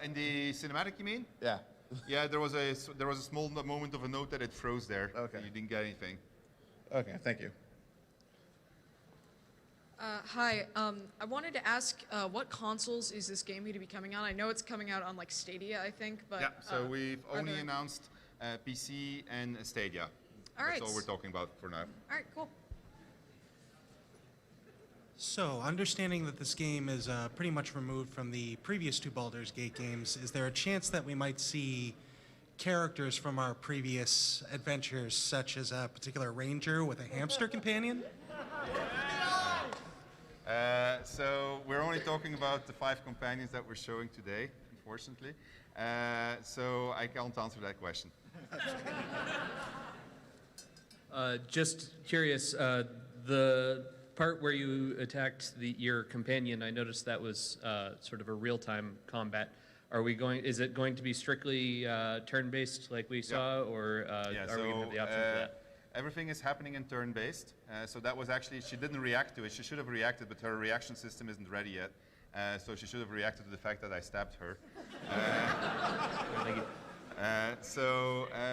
[SPEAKER 12] In the cinematic, you mean?
[SPEAKER 17] Yeah.
[SPEAKER 12] Yeah, there was a small moment of a note that it froze there. Okay. You didn't get anything.
[SPEAKER 17] Okay, thank you.
[SPEAKER 18] Hi, I wanted to ask, what consoles is this game going to be coming on? I know it's coming out on like Stadia, I think, but...
[SPEAKER 12] Yeah, so we've only announced PC and Stadia.
[SPEAKER 18] All right.
[SPEAKER 12] That's all we're talking about for now.
[SPEAKER 18] All right, cool.
[SPEAKER 19] So, understanding that this game is pretty much removed from the previous two Baldur's Gate games, is there a chance that we might see characters from our previous adventures, such as a particular ranger with a hamster companion?
[SPEAKER 12] So we're only talking about the 5 companions that we're showing today, unfortunately. So I can't answer that question.
[SPEAKER 20] Just curious, the part where you attacked your companion, I noticed that was sort of a real-time combat. Is it going to be strictly turn-based like we saw, or are we going to have the option for that?
[SPEAKER 12] Everything is happening in turn-based. So that was actually, she didn't react to it. She should have reacted, but her reaction system isn't ready yet. So she should have reacted to the fact that I stabbed her.
[SPEAKER 20] Thank you.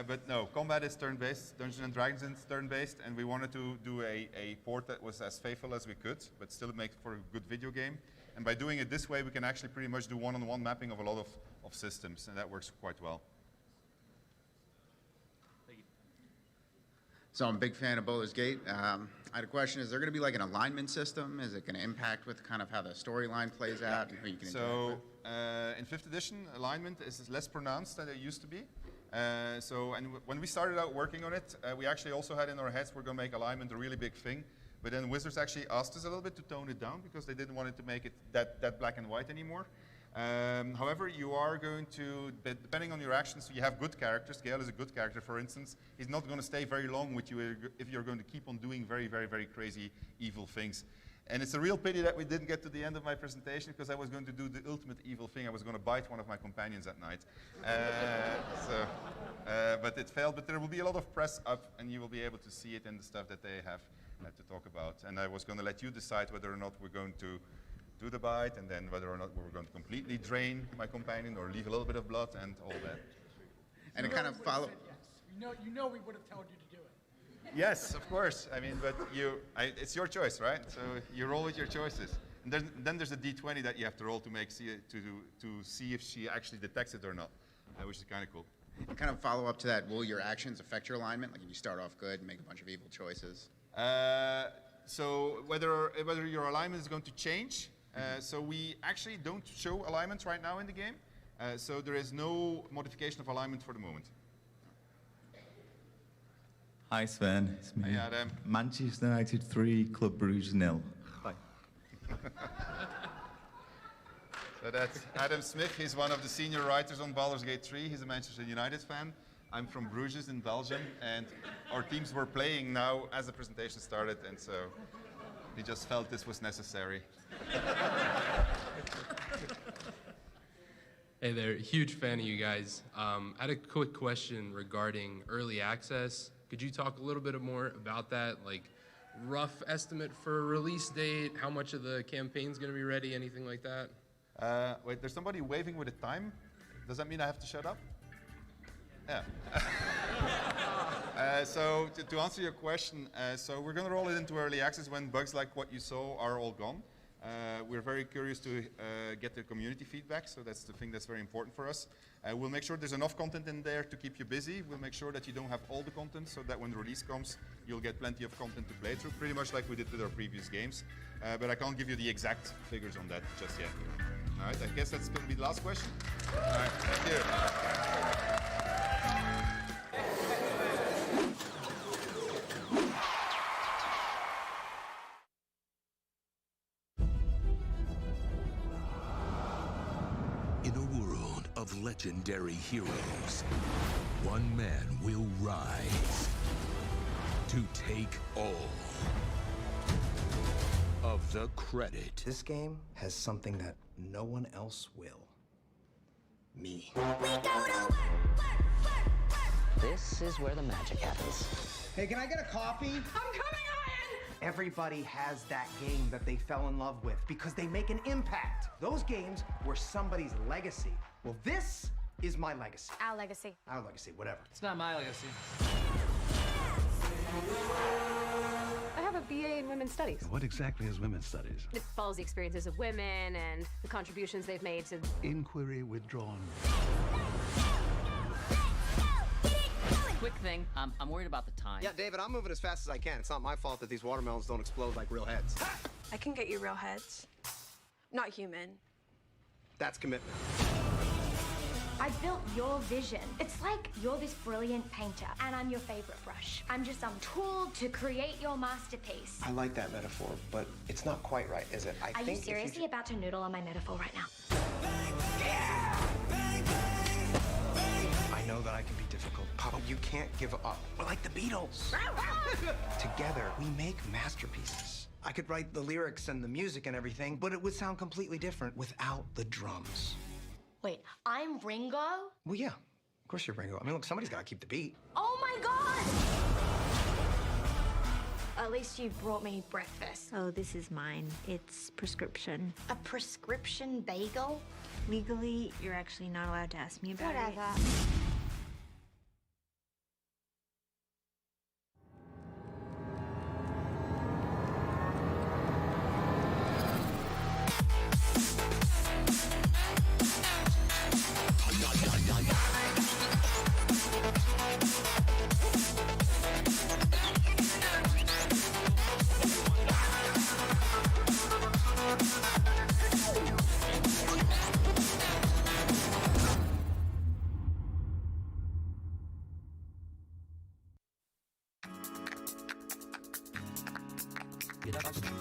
[SPEAKER 12] But no, combat is turn-based. Dungeons and Dragons is turn-based, and we wanted to do a port that was as faithful as we could, but still make for a good video game. And by doing it this way, we can actually pretty much do one-on-one mapping of a lot of systems, and that works quite well.
[SPEAKER 21] So I'm a big fan of Baldur's Gate. I had a question, is there going to be like an alignment system? Is it going to impact with kind of how the storyline plays out and who you can interact with?
[SPEAKER 12] In 5th edition, alignment is less pronounced than it used to be. When we started out working on it, we actually also had in our heads we're going to make alignment a really big thing. But then Wizards actually asked us a little bit to tone it down because they didn't want it to make it that black and white anymore. However, you are going to, depending on your actions, so you have good characters. Gale is a good character, for instance. He's not going to stay very long with you if you're going to keep on doing very, very, very crazy, evil things. And it's a real pity that we didn't get to the end of my presentation because I was going to do the ultimate evil thing. I was going to bite one of my companions at night. But it failed. But there will be a lot of press up, and you will be able to see it in the stuff that they have to talk about. And I was going to let you decide whether or not we're going to do the bite, and then whether or not we're going to completely drain my companion or leave a little bit of blood and all that.
[SPEAKER 21] And it kind of follow.
[SPEAKER 15] Yes. You know we would have told you to do it.
[SPEAKER 12] Yes, of course. I mean, but it's your choice, right? So you roll with your choices. And then there's a D20 that you have to roll to see if she actually detects it or not, which is kind of cool.
[SPEAKER 21] And kind of follow up to that, will your actions affect your alignment? Like if you start off good and make a bunch of evil choices?
[SPEAKER 12] So whether your alignment is going to change, so we actually don't show alignments right now in the game. So there is no modification of alignment for the moment.
[SPEAKER 22] Hi Sven, it's me.
[SPEAKER 12] Hi Adam.
[SPEAKER 22] Manchester United 3, Club Brugge 0. Bye.
[SPEAKER 12] So that's Adam Smith. He's one of the senior writers on Baldur's Gate 3. He's a Manchester United fan. I'm from Bruges in Belgium, and our teams were playing now as the presentation started, and so he just felt this was necessary.
[SPEAKER 23] Hey there, huge fan of you guys. I had a quick question regarding early access. Could you talk a little bit more about that? Like, rough estimate for a release date, how much of the campaign's gonna be ready, anything like that?
[SPEAKER 12] Wait, there's somebody waving with a time. Does that mean I have to shut up? Yeah. So to answer your question, so we're gonna roll it into early access when bugs like what you saw are all gone. We're very curious to get the community feedback, so that's the thing that's very important for us. We'll make sure there's enough content in there to keep you busy. We'll make sure that you don't have all the content, so that when the release comes, you'll get plenty of content to play through, pretty much like we did with our previous games. But I can't give you the exact figures on that just yet. All right, I guess that's going to be the last question. All right, thank you.
[SPEAKER 24] In a world of legendary heroes, one man will rise to take all of the credit.
[SPEAKER 2] This game has something that no one else will. Me.
[SPEAKER 4] This is where the magic happens.
[SPEAKER 2] Hey, can I get a coffee? I'm coming on! Everybody has that game that they fell in love with because they make an impact. Those games were somebody's legacy. Well, this is my legacy.
[SPEAKER 3] Our legacy.
[SPEAKER 2] Our legacy, whatever.
[SPEAKER 4] It's not my legacy.
[SPEAKER 3] I have a BA in Women's Studies.
[SPEAKER 6] What exactly is women's studies?
[SPEAKER 3] It follows the experiences of women and the contributions they've made to...
[SPEAKER 6] Inquiry withdrawn.
[SPEAKER 4] Quick thing, I'm worried about the time.
[SPEAKER 7] Yeah, David, I'm moving as fast as I can. It's not my fault that these watermelons don't explode like real heads.
[SPEAKER 8] I can get you real heads. Not human.
[SPEAKER 7] That's commitment.
[SPEAKER 9] I built your vision. It's like you're this brilliant painter, and I'm your favorite brush. I'm just some tool to create your masterpiece.
[SPEAKER 2] I like that metaphor, but it's not quite right, is it?
[SPEAKER 9] Are you seriously about to noodle on my metaphor right now?
[SPEAKER 2] I know that I can be difficult. Papa, you can't give up. We're like the Beatles. Together, we make masterpieces. I could write the lyrics and the music and everything, but it would sound completely different without the drums.
[SPEAKER 9] Wait, I'm Ringo?
[SPEAKER 2] Well, yeah. Of course you're Ringo. I mean, look, somebody's got to keep the beat.
[SPEAKER 9] Oh my God! At least you brought me breakfast.
[SPEAKER 16] Oh, this is mine. It's prescription.
[SPEAKER 9] A prescription bagel?
[SPEAKER 16] Legally, you're actually not allowed to ask me about
[SPEAKER 9] Whatever.
[SPEAKER 16] it.
[SPEAKER 1] Get up.